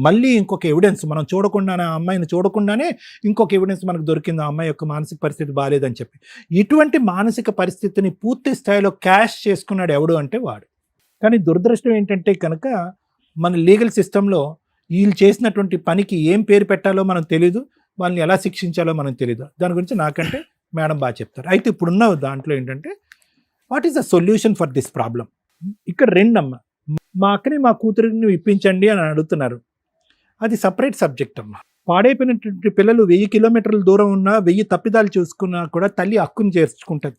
మళ్ళీ ఇంకొక ఎవిడెన్స్ మనం చూడకుండానే, ఆ అమ్మాయిని చూడకుండానే ఇంకొక ఎవిడెన్స్ మనకు దొరికింది ఆ అమ్మాయి యొక్క మానసిక పరిస్థితి బాగాలేదని చెప్పి. ఇటువంటి మానసిక పరిస్థితిని పూర్తి స్థాయిలో క్యాష్ చేసుకున్నాడు ఎవడు అంటే వాడు. కానీ దురదృష్టం ఏంటంటే కనుక మన లీగల్ సిస్టంలో వీళ్ళు చేసినటువంటి పనికి ఏం పేరు పెట్టాలో మనం తెలీదు, వాళ్ళని ఎలా శిక్షించాలో మనం తెలీదు. దాని గురించి నాకంటే మేడం బాగా చెప్తారు. అయితే ఇప్పుడున్న దాంట్లో ఏంటంటే what is the solution for this problem? ఇక్కడ రెండమ్మ, మా అక్కని మా కూతురిని ఇప్పించండి అని అడుగుతున్నారు. అది సపరేట్ సబ్జెక్ట్ అమ్మ. పాడైపోయినటువంటి పిల్లలు 1000 కిలోమీటర్ల దూరం ఉన్నా, 1000 తప్పిదాలు చూసుకున్నా కూడా తల్లి హక్కుని చేర్చుకుంటుంది.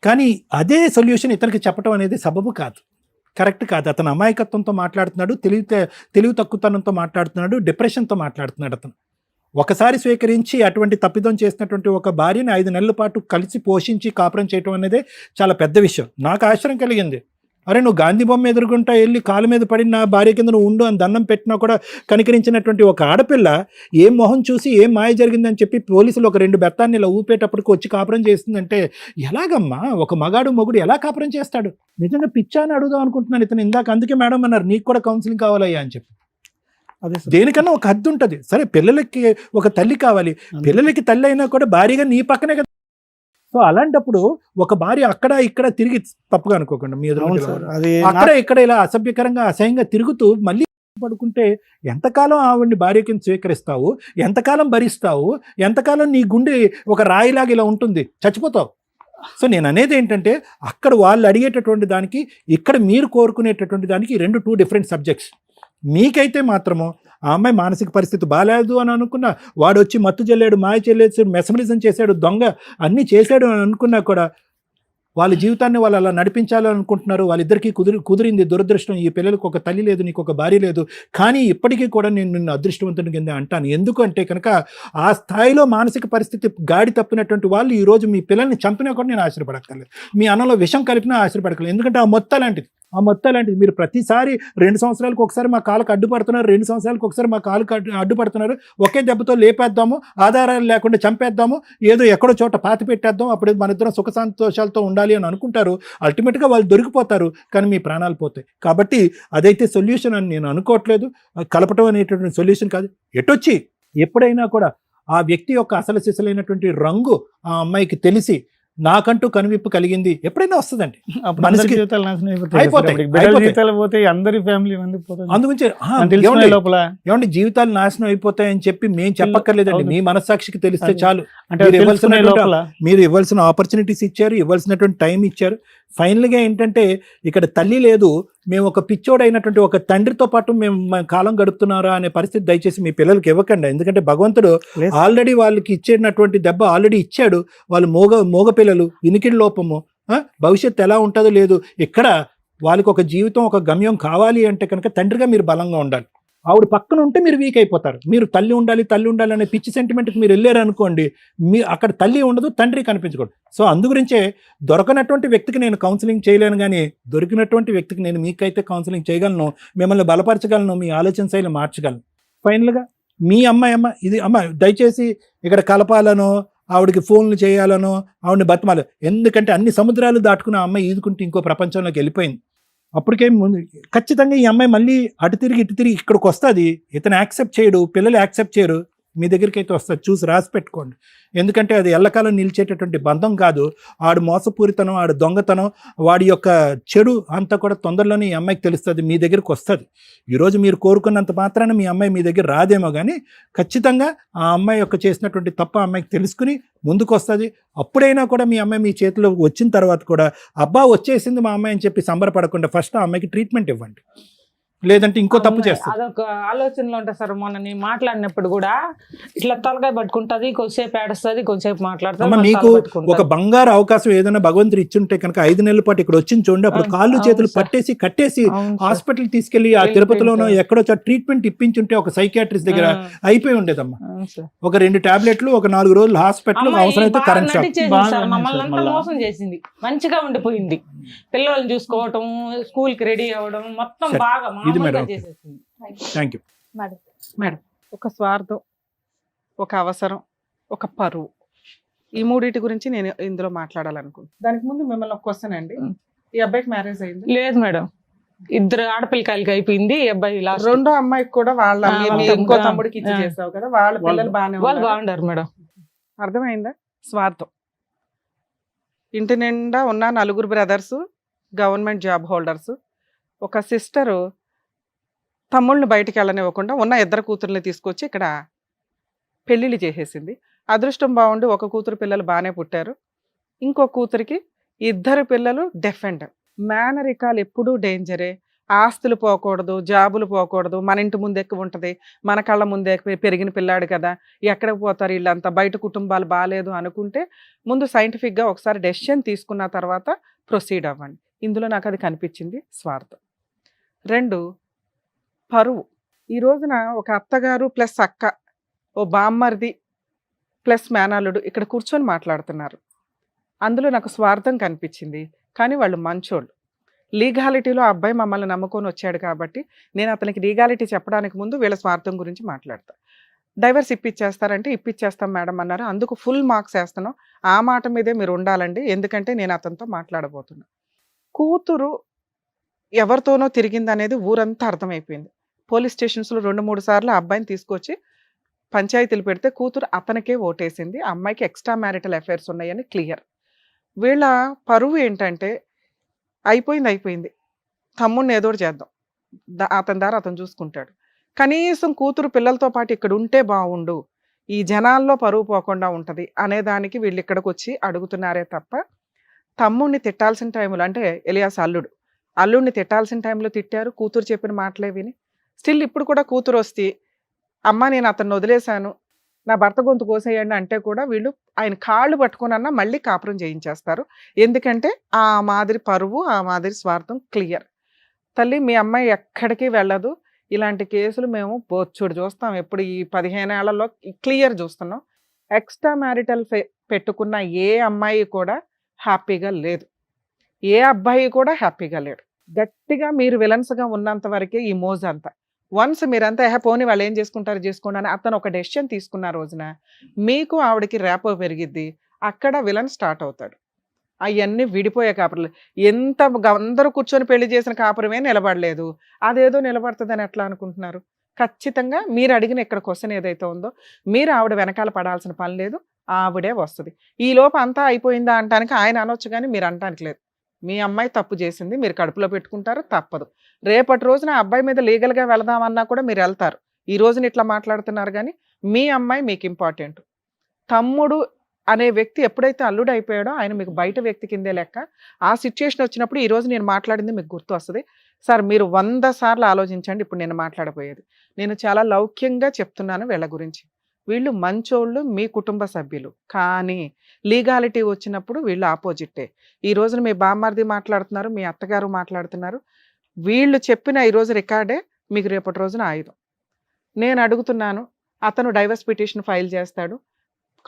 కానీ అదే సొల్యూషన్ ఇతనికి చెప్పడం అనేది సబబు కాదు, కరెక్ట్ కాదు. అతను అమాయకత్వంతో మాట్లాడుతున్నాడు, తెలివి తక్కువతనంతో మాట్లాడుతున్నాడు, డిప్రెషన్తో మాట్లాడుతున్నాడు. అతను ఒకసారి స్వీకరించి అటువంటి తప్పిదం చేసినటువంటి ఒక భార్యని 5 నెలల పాటు కలిసి పోషించి కాపురం చేయటం అనేది చాలా పెద్ద విషయం. నాకు ఆశ్చర్యం కలిగింది. అరే నువ్వు గాంధీ బొమ్మ ఎదుర్కొంటా వెళ్ళి కాలు మీద పడి నా భార్య కింద నువ్వు ఉండు అని దండం పెట్టినా కూడా కనికరించినటువంటి ఒక ఆడపిల్ల ఏం మొహం చూసి ఏం మాయ జరిగిందని చెప్పి పోలీసులు ఒక 2 బెత్తాన్ని ఇలా ఊపేటప్పటికి వచ్చి కాపురం చేస్తుందంటే ఎలాగమ్మా? ఒక మొగుడు ఎలా కాపురం చేస్తాడు? నిజంగా పిచ్చా అని అడుగుదాం అనుకుంటున్నాను ఇతను ఇందాక. అందుకే మేడం అన్నారు నీకు కూడా కౌన్సిలింగ్ కావాలయ్యా అని చెప్పి. అదే సార్. దేనికన్నా ఒక హద్దు ఉంటుంది. సరే పిల్లలకి ఒక తల్లి కావాలి, పిల్లలకి తల్లి అయినా కూడా భార్యగా నీ పక్కనే కదా. సో అలాంటప్పుడు ఒక భార్య అక్కడ ఇక్కడ తిరిగి, తప్పుగా అనుకోకుండా మీ అవును ఎదురు సార్, అది అక్కడ ఇక్కడ ఇలా అసభ్యకరంగా అసహ్యంగా తిరుగుతూ మళ్ళీ పడుకుంటే ఎంతకాలం ఆవిడ్ని భార్య కింద స్వీకరిస్తావు, ఎంతకాలం భరిస్తావు, ఎంతకాలం నీ గుండె ఒక రాయిలాగా ఇలా ఉంటుంది, చచ్చిపోతావు. సో నేను అనేది ఏంటంటే అక్కడ వాళ్ళు అడిగేటటువంటి దానికి ఇక్కడ మీరు కోరుకునేటటువంటి దానికి 2 డిఫరెంట్ సబ్జెక్ట్స్. మీకైతే మాత్రము ఆ అమ్మాయి మానసిక పరిస్థితి బాగాలేదు అని అనుకున్నా, వాడు వచ్చి మత్తు చెల్లాడు, మాయ చెల్లేసాడు, మెసమరిజం చేశాడు, దొంగ అన్నీ చేశాడు అని అనుకున్నా కూడా వాళ్ళ జీవితాన్ని వాళ్ళు అలా నడిపించాలని అనుకుంటున్నారు. వాళ్ళిద్దరికీ కుదిరింది. దురదృష్టం, ఈ పిల్లలకు ఒక తల్లి లేదు, నీకు ఒక భార్య లేదు. కానీ ఇప్పటికీ కూడా నేను నిన్ను అదృష్టవంతుని కింద అంటాను. ఎందుకంటే కనుక ఆ స్థాయిలో మానసిక పరిస్థితి గాడి తప్పినటువంటి వాళ్ళు ఈరోజు మీ పిల్లల్ని చంపినా కూడా నేను ఆశ్చర్యపడక్కర్లేదు, మీ అన్నంలో విషం కలిపినా ఆశ్చర్యపడక్కర్లేదు. ఎందుకంటే ఆ మొత్తాలాంటిది మీరు ప్రతిసారి 2 సంవత్సరాలకు ఒకసారి మా కాళ్ళకు అడ్డుపడుతున్నారు, 2 సంవత్సరాలకు ఒకసారి మా కాళ్ళకు అడ్డుపడుతున్నారు. ఒకే దెబ్బతో లేపేద్దాము, ఆధారాలు లేకుండా చంపేద్దాము, ఏదో ఎక్కడో చోట పాతి పెట్టేద్దాం, అప్పుడు మన ఇద్దరం సుఖ సంతోషాలతో ఉండాలి అని అనుకుంటారు. అల్టిమేట్గా వాళ్ళు దొరికిపోతారు, కానీ మీ ప్రాణాలు పోతాయి. కాబట్టి అదైతే సొల్యూషన్ అని నేను అనుకోవట్లేదు. కలపటం అనేటటువంటి సొల్యూషన్ కాదు. ఎటొచ్చి ఎప్పుడైనా కూడా ఆ వ్యక్తి యొక్క అసలు సిసలైనటువంటి రంగు ఆ అమ్మాయికి తెలిసి నాకంటూ కనువిప్పు కలిగింది ఎప్పుడైనా వస్తుందండి. మనసుకి జీవితాలు నాశనం అయిపోతాయి, జీవితాలు పోతాయి, అందరి ఫ్యామిలీ అందుగురించి లోపల ఏమండి జీవితాలు నాశనం అయిపోతాయని చెప్పి మేము చెప్పక్కర్లేదండి. మీ మనస్సాక్షికి తెలిస్తే చాలు. మీరు ఇవ్వాల్సిన ఆపర్చునిటీస్ ఇచ్చారు, ఇవ్వాల్సినటువంటి టైం ఇచ్చారు. ఫైనల్గా ఏంటంటే ఇక్కడ తల్లి లేదు, మేము ఒక పిచ్చోడైనటువంటి ఒక తండ్రితో పాటు మేము కాలం గడుపుతున్నారా అనే పరిస్థితి దయచేసి మీ పిల్లలకి ఇవ్వకండి. ఎందుకంటే భగవంతుడు ఆల్రెడీ వాళ్ళకి ఇచ్చేటటువంటి దెబ్బ ఆల్రెడీ ఇచ్చాడు. వాళ్ళు మోగ పిల్లలు, వినికిడి లోపము, భవిష్యత్తు ఎలా ఉంటుందో లేదు. ఇక్కడ వాళ్ళకి ఒక జీవితం, ఒక గమ్యం కావాలి అంటే కనుక తండ్రిగా మీరు బలంగా ఉండాలి. ఆవిడ పక్కన ఉంటే మీరు వీక్ అయిపోతారు. మీరు తల్లి ఉండాలి అనే పిచ్చి సెంటిమెంట్కి మీరు వెళ్ళారు అనుకోండి, మీ అక్కడ తల్లి ఉండదు, తండ్రి కనిపించకూడదు. సో అందుగురించే దొరకనటువంటి వ్యక్తికి నేను కౌన్సిలింగ్ చేయలేను, కానీ దొరికినటువంటి వ్యక్తికి నేను మీకైతే కౌన్సిలింగ్ చేయగలను, మిమ్మల్ని బలపరచగలను, మీ ఆలోచన శైలి మార్చగలను. ఫైనల్గా మీ ఇది దయచేసి ఇక్కడ కలపాలనో ఆవిడకి ఫోన్లు చేయాలనో ఆవిడని బతమాలి. ఎందుకంటే అన్ని సముద్రాలు దాటుకుని ఆ అమ్మాయి ఈదుకుంటే ఇంకో ప్రపంచంలోకి వెళ్ళిపోయింది. అప్పటికేం ముందు ఖచ్చితంగా ఈ అమ్మాయి మళ్ళీ అటు తిరిగి ఇటు తిరిగి ఇక్కడికి వస్తుంది. ఇతను యాక్సెప్ట్ చేయడు, పిల్లలు యాక్సెప్ట్ చేయరు, మీ దగ్గరికి అయితే వస్తుంది. చూసి రాసి పెట్టుకోండి. ఎందుకంటే అది ఎల్లకాలం నిలిచేటటువంటి బంధం కాదు. ఆడు మోసపూరితనం, ఆడు దొంగతనం, వాడి యొక్క చెడు అంతా కూడా తొందరలోనే ఈ అమ్మాయికి తెలుస్తుంది, మీ దగ్గరికి వస్తుంది. ఈరోజు మీరు కోరుకున్నంత మాత్రాన మీ అమ్మాయి మీ దగ్గర రాదేమో, కానీ ఖచ్చితంగా ఆ అమ్మాయి యొక్క చేసినటువంటి తప్ప అమ్మాయికి తెలుసుకుని ముందుకు వస్తుంది. అప్పుడైనా కూడా మీ అమ్మాయి మీ చేతిలో వచ్చిన తర్వాత కూడా అబ్బా వచ్చేసింది మా అమ్మాయి అని చెప్పి సంబరపడకుండా ఫస్ట్ ఆ అమ్మాయికి ట్రీట్మెంట్ ఇవ్వండి. లేదంటే ఇంకో తప్పు చేస్తారు. అదొక ఆలోచనలో ఉంటా సార్. మొన్న నేను మాట్లాడినప్పుడు కూడా ఇట్లా తలకాయ పట్టుకుంటది, కొద్దిసేపు ఏడుస్తుంది, కొద్దిసేపు మాట్లాడుతుంది. మీకు ఒక బంగారు అవకాశం ఏదైనా భగవంతుడు ఇచ్చుంటే కనుక 5 నెలల పాటు ఇక్కడ వచ్చింది చూడండి. అప్పుడు కాళ్ళు చేతులు పట్టేసి కట్టేసి హాస్పిటల్ తీసుకెళ్లి ఆ తిరుపతిలోనో ఎక్కడో ట్రీట్మెంట్ ఇప్పించుంటే ఒక సైకియాట్రిస్ట్ దగ్గర అయిపోయి ఉండేదమ్మా. ఒక 2 టాబ్లెట్లు, ఒక 4 రోజులు హాస్పిటల్, అవసరమైతే కరెంట్ షాక్. మమ్మల్ని అంతా మోసం చేసింది. మంచిగా ఉండిపోయింది. పిల్లల్ని చూసుకోవటం, స్కూల్ కి రెడీ అవ్వడం, మొత్తం బాగా చేసేసింది. Thank you madam. ఒక స్వార్థం, ఒక అవసరం, ఒక పరువు, ఈ మూడింటి గురించి నేను ఇందులో మాట్లాడాలనుకుంటున్నాను. దానికి ముందు మిమ్మల్ని ఒక క్వశ్చన్ అండి. ఈ అబ్బాయికి మ్యారేజ్ అయింది? లేదు మేడం, 2 ఆడపిల్లకాయలకి అయిపోయింది. ఈ అబ్బాయి రెండో అమ్మాయికి కూడా వాళ్ళ ఇంకో తమ్ముడికి ఇచ్చి చేసావు కదా, వాళ్ళ పిల్లలు బాగుండారు మేడం. అర్థమైందా? స్వార్థం. ఇంటి నిండా ఉన్న 4 బ్రదర్స్ గవర్నమెంట్ జాబ్ హోల్డర్స్. ఒక సిస్టరు తమ్ముళ్ళని బయటికి వెళ్ళనివ్వకుండా ఉన్న 2 కూతుర్ని తీసుకొచ్చి ఇక్కడ పెళ్ళిళ్ళు చేసేసింది. అదృష్టం బాగుండి ఒక కూతురు పిల్లలు బాగానే పుట్టారు, ఇంకో కూతురికి 2 పిల్లలు డెఫెండ్. మేనరికాలు ఎప్పుడూ డేంజరే. ఆస్తులు పోకూడదు, జాబులు పోకూడదు, మన ఇంటి ముందు ఎక్కువ ఉంటుంది, మన కళ్ళ ముందే పెరిగిన పిల్లాడు కదా, ఎక్కడికి పోతారు వీళ్ళంతా, బయట కుటుంబాలు బాగాలేదు అనుకుంటే ముందు సైంటిఫిక్గా ఒకసారి డెసిషన్ తీసుకున్న తర్వాత ప్రొసీడ్ అవ్వండి. ఇందులో నాకు అది కనిపించింది స్వార్థం. 2 పరువు. ఈ రోజున ఒక అత్తగారు ప్లస్ అక్క, ఓ బామ్మర్ది ప్లస్ మేనల్లుడు ఇక్కడ కూర్చొని మాట్లాడుతున్నారు. అందులో నాకు స్వార్థం కనిపించింది. కానీ వాళ్ళు మంచోళ్ళు. లీగాలిటీలో ఆ అబ్బాయి మమ్మల్ని నమ్ముకొని వచ్చాడు కాబట్టి నేను అతనికి లీగాలిటీ చెప్పడానికి ముందు వీళ్ళ స్వార్థం గురించి మాట్లాడతా. డైవర్స్ ఇప్పించేస్తారంటే ఇప్పించేస్తాం మేడం అన్నారు. అందుకు ఫుల్ మార్క్స్ వేస్తాను. ఆ మాట మీదే మీరు ఉండాలండి, ఎందుకంటే నేను అతనితో మాట్లాడబోతున్నా. కూతురు ఎవరితోనో తిరిగింది అనేది ఊరంతా అర్థమైపోయింది. పోలీస్ స్టేషన్స్లో 2-3 సార్లు ఆ అబ్బాయిని తీసుకొచ్చి పంచాయతీలు పెడితే కూతురు అతనికే ఓటేసింది. ఆ అమ్మాయికి ఎక్స్ట్రా మ్యారిటల్ అఫైర్స్ ఉన్నాయని క్లియర్. వీళ్ళ పరువు ఏంటంటే అయిపోయింది. తమ్ముడిని ఏదోటి చేద్దాం. అతని దారి అతను చూసుకుంటాడు. కనీసం కూతురు పిల్లలతో పాటు ఇక్కడ ఉంటే బాగుండు, ఈ జనాల్లో పరువు పోకుండా ఉంటది అనేదానికి వీళ్ళు ఇక్కడికి వచ్చి అడుగుతున్నారే తప్ప, తమ్ముడిని తిట్టాల్సిన టైంలో అంటే ఎలియాస్ అల్లుడిని తిట్టాల్సిన టైంలో తిట్టారు. కూతురు చెప్పిన మాటలే విని స్టిల్ ఇప్పుడు కూడా కూతురు వస్తే అమ్మ నేను అతన్ని వదిలేశాను, నా భర్త గొంతు కోసేయండి అంటే కూడా వీళ్ళు ఆయన కాళ్ళు పట్టుకున్నా మళ్ళీ కాపురం చేయించేస్తారు. ఎందుకంటే ఆ మాదిరి పరువు, ఆ మాదిరి స్వార్థం క్లియర్. తల్లి మీ అమ్మాయి ఎక్కడికి వెళ్ళదు. ఇలాంటి కేసులు మేము బొచ్చుడు చూస్తాం. ఎప్పుడు ఈ 15 ఏళ్లలో క్లియర్ చూస్తున్నాం. ఎక్స్ట్రా మ్యారిటల్ పెట్టుకున్న ఏ అమ్మాయి కూడా హ్యాపీగా లేదు, ఏ అబ్బాయి కూడా హ్యాపీగా లేడు. గట్టిగా మీరు విలన్స్గా ఉన్నంత వరకే ఈ మోజు అంతా. వన్స్ మీరంతా పోనీ వాళ్ళు ఏం చేసుకుంటారు చేసుకోండి అని అతను ఒక డెసిషన్ తీసుకున్న రోజున మీకు ఆవిడకి ర్యాపో పెరిగిద్ది. అక్కడ విలన్ స్టార్ట్ అవుతాడు. అవన్నీ విడిపోయే కాపురలు. ఎంత అందరూ కూర్చొని పెళ్లి చేసిన కాపురమే నిలబడలేదు, అదేదో నిలబడుతుందని ఎట్లా అనుకుంటున్నారు? ఖచ్చితంగా మీరు అడిగిన ఇక్కడ క్వశ్చన్ ఏదైతే ఉందో మీరు ఆవిడ వెనకాల పడాల్సిన పని లేదు, ఆవిడే వస్తుంది. ఈ లోపు అంతా అయిపోయిందా అంటానికి ఆయన అనొచ్చు కానీ మీరు అనటానికి లేదు. మీ అమ్మాయి తప్పు చేసింది, మీరు కడుపులో పెట్టుకుంటారు, తప్పదు. రేపటి రోజున ఆ అబ్బాయి మీద లీగల్గా వెళదామన్నా కూడా మీరు వెళ్తారు. ఈ రోజున ఇట్లా మాట్లాడుతున్నారు కానీ మీ అమ్మాయి మీకు ఇంపార్టెంట్. తమ్ముడు అనే వ్యక్తి ఎప్పుడైతే అల్లుడు అయిపోయాడో ఆయన మీకు బయట వ్యక్తి కిందే లెక్క. ఆ సిచ్యుయేషన్ వచ్చినప్పుడు ఈ రోజు నేను మాట్లాడింది మీకు గుర్తు వస్తుంది. సార్ మీరు 100 సార్లు ఆలోచించండి. ఇప్పుడు నేను మాట్లాడబోయేది నేను చాలా లౌక్యంగా చెప్తున్నాను వీళ్ళ గురించి. వీళ్ళు మంచోళ్ళు, మీ కుటుంబ సభ్యులు, కానీ లీగాలిటీ వచ్చినప్పుడు వీళ్ళు ఆపోజిట్టే. ఈ రోజున మీ బామ్మర్ది మాట్లాడుతున్నారు, మీ అత్తగారు మాట్లాడుతున్నారు. వీళ్ళు చెప్పిన ఈరోజు రికార్డే మీకు రేపటి రోజున ఆయుధం. నేను అడుగుతున్నాను, అతను డైవర్స్ పిటిషన్ ఫైల్ చేస్తాడు,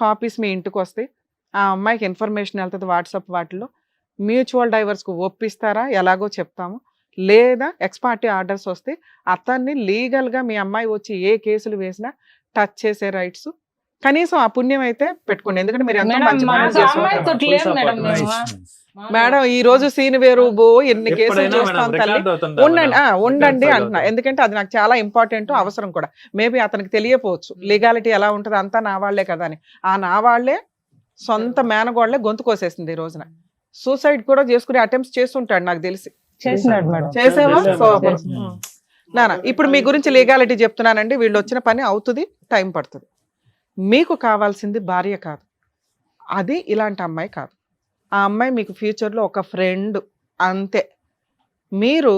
కాపీస్ మీ ఇంటికి వస్తాయి, ఆ అమ్మాయికి ఇన్ఫర్మేషన్ వెళ్తుంది వాట్సాప్ వాటిలో. మ్యూచువల్ డైవర్స్కు ఒప్పిస్తారా ఎలాగో చెప్తాము, లేదా ఎక్స్పార్టీ ఆర్డర్స్ వస్తే అతన్ని లీగల్గా మీ అమ్మాయి వచ్చి ఏ కేసులు వేసినా టచ్ చేసే రైట్స్ కనీసం ఆ పుణ్యం అయితే పెట్టుకోండి. ఎందుకంటే మీరు ఎంతో మంచి పనులు చేస్తున్నారు మేడం. ఈ రోజు సీన్ వేరు, ఎన్ని కేసులు చూస్తాం తల్లి. ఉండండి అంటున్నా, ఎందుకంటే అది నాకు చాలా ఇంపార్టెంట్, అవసరం కూడా. మేబీ అతనికి తెలియపోవచ్చు లీగాలిటీ ఎలా ఉంటుంది, అంతా నా వాళ్లే కదా అని. ఆ నా వాళ్లే సొంత మేనగోళ్లే గొంతు కోసేసింది ఈ రోజున. సూసైడ్ కూడా చేసుకునే అటెంప్ట్స్ చేస్తుంటాడు నాకు తెలిసి. చేసేవా? నానా ఇప్పుడు మీ గురించి లీగాలిటీ చెప్తున్నానండి. వీళ్ళు వచ్చిన పని అవుతుంది, టైం పడుతుంది. మీకు కావాల్సింది భార్య కాదు, అది ఇలాంటి అమ్మాయి కాదు. ఆ అమ్మాయి మీకు ఫ్యూచర్లో ఒక ఫ్రెండ్ అంతే. మీరు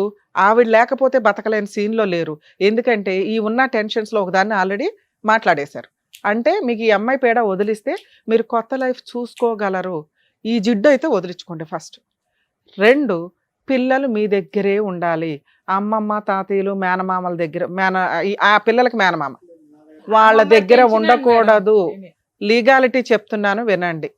ఆవిడ లేకపోతే బతకలేని సీన్లో లేరు. ఎందుకంటే ఈ ఉన్న టెన్షన్స్లో ఒకదాన్ని ఆల్రెడీ మాట్లాడేశారు. అంటే మీకు ఈ అమ్మాయి పేడ వదిలిస్తే మీరు కొత్త లైఫ్ చూసుకోగలరు. ఈ జిడ్డు అయితే వదిలించుకోండి ఫస్ట్. 2, పిల్లలు మీ దగ్గరే ఉండాలి. అమ్మమ్మ తాతయ్యలు మేనమామల దగ్గర ఆ పిల్లలకి మేనమామ వాళ్ళ దగ్గర ఉండకూడదు. లీగాలిటీ చెప్తున్నాను వినండి.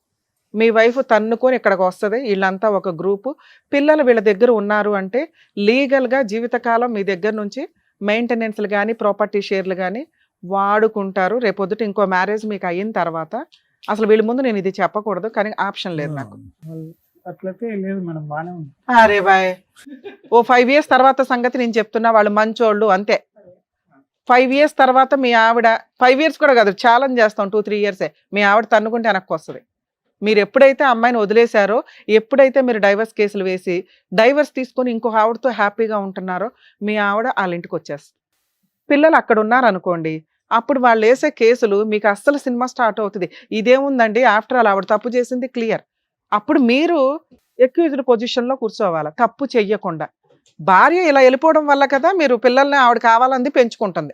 మీ వైఫ్ తన్నుకొని ఇక్కడికి వస్తుంది, వీళ్ళంతా ఒక గ్రూపు, పిల్లలు వీళ్ళ దగ్గర ఉన్నారు అంటే లీగల్గా జీవితకాలం మీ దగ్గర నుంచి మెయింటెనెన్స్లు కానీ ప్రాపర్టీ షేర్లు కానీ వాడుకుంటారు. రేపొద్దుట ఇంకో మ్యారేజ్ మీకు అయిన తర్వాత అసలు వీళ్ళ ముందు నేను ఇది చెప్పకూడదు, కానీ ఆప్షన్ లేదు నాకు. అట్లయితే లేదు మేడం, బాగానే ఉంది. అరే బాయ్, ఓ 5 years తర్వాత సంగతి నేను చెప్తున్నా. వాళ్ళు మంచోళ్ళు అంతే. 5 years తర్వాత మీ ఆవిడ 5 years కూడా కాదు, ఛాలెంజ్ చేస్తాం 2-3 years మీ ఆవిడ తన్నుకుంటే వెనక్కి వస్తుంది. మీరు ఎప్పుడైతే అమ్మాయిని వదిలేశారో, ఎప్పుడైతే మీరు డైవర్స్ కేసులు వేసి డైవర్స్ తీసుకొని ఇంకో ఆవిడతో హ్యాపీగా ఉంటున్నారో మీ ఆవిడ వాళ్ళ ఇంటికి వచ్చేస్తుంది. పిల్లలు అక్కడ ఉన్నారనుకోండి, అప్పుడు వాళ్ళు వేసే కేసులు మీకు అస్సలు సినిమా స్టార్ట్ అవుతుంది. ఇదేముందండి, ఆఫ్టర్ ఆల్ ఆవిడ తప్పు చేసింది క్లియర్. అప్పుడు మీరు ఎక్యూజ్డ్ పొజిషన్లో కూర్చోవాలి, తప్పు చెయ్యకుండా. భార్య ఇలా వెళ్ళిపోవడం వల్ల కదా మీరు పిల్లల్ని ఆవిడ కావాలంది పెంచుకుంటుంది,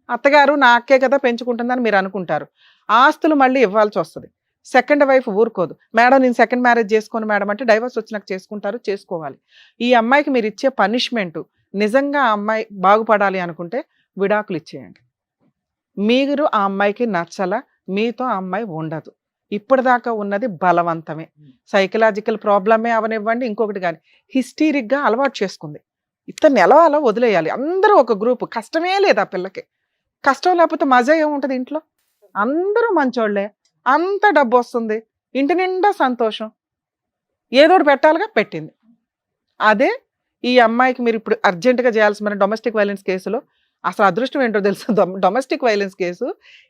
అత్తగారు నా అక్కే కదా పెంచుకుంటుందని మీరు అనుకుంటారు. ఆస్తులు మళ్ళీ ఇవ్వాల్సి వస్తుంది. సెకండ్ వైఫ్ ఊరుకోదు, మేడం నేను సెకండ్ మ్యారేజ్ చేసుకోను మేడం అంటే డైవర్స్ వచ్చినాక చేసుకుంటారు, చేసుకోవాలి. ఈ అమ్మాయికి మీరు ఇచ్చే పనిష్మెంట్ నిజంగా ఆ అమ్మాయి బాగుపడాలి అనుకుంటే విడాకులు ఇచ్చేయండి. మీరు ఆ అమ్మాయికి నచ్చల, మీతో ఆ అమ్మాయి ఉండదు. ఇప్పటిదాకా ఉన్నది బలవంతమే, సైకలాజికల్ ప్రాబ్లమే అవనివ్వండి, ఇంకొకటి కానీ హిస్టీరిక్గా అలవాటు చేసుకుంది. ఇతన్ని ఎలా అలా వదిలేయాలి. అందరూ ఒక గ్రూప్, కష్టమే లేదు ఆ పిల్లకి. కష్టం లేకపోతే మజా ఏముంటుంది ఇంట్లో? అందరూ మంచోళ్లే, అంత డబ్బు వస్తుంది, ఇంటి నిండా సంతోషం, ఏదోటి పెట్టాలిగా పెట్టింది. అదే ఈ అమ్మాయికి మీరు ఇప్పుడు అర్జెంటుగా చేయాల్సిన డొమెస్టిక్ వైలెన్స్ కేసులో అసలు అదృష్టం ఏంటో తెలుసు, డొమెస్టిక్ వైలెన్స్ కేసు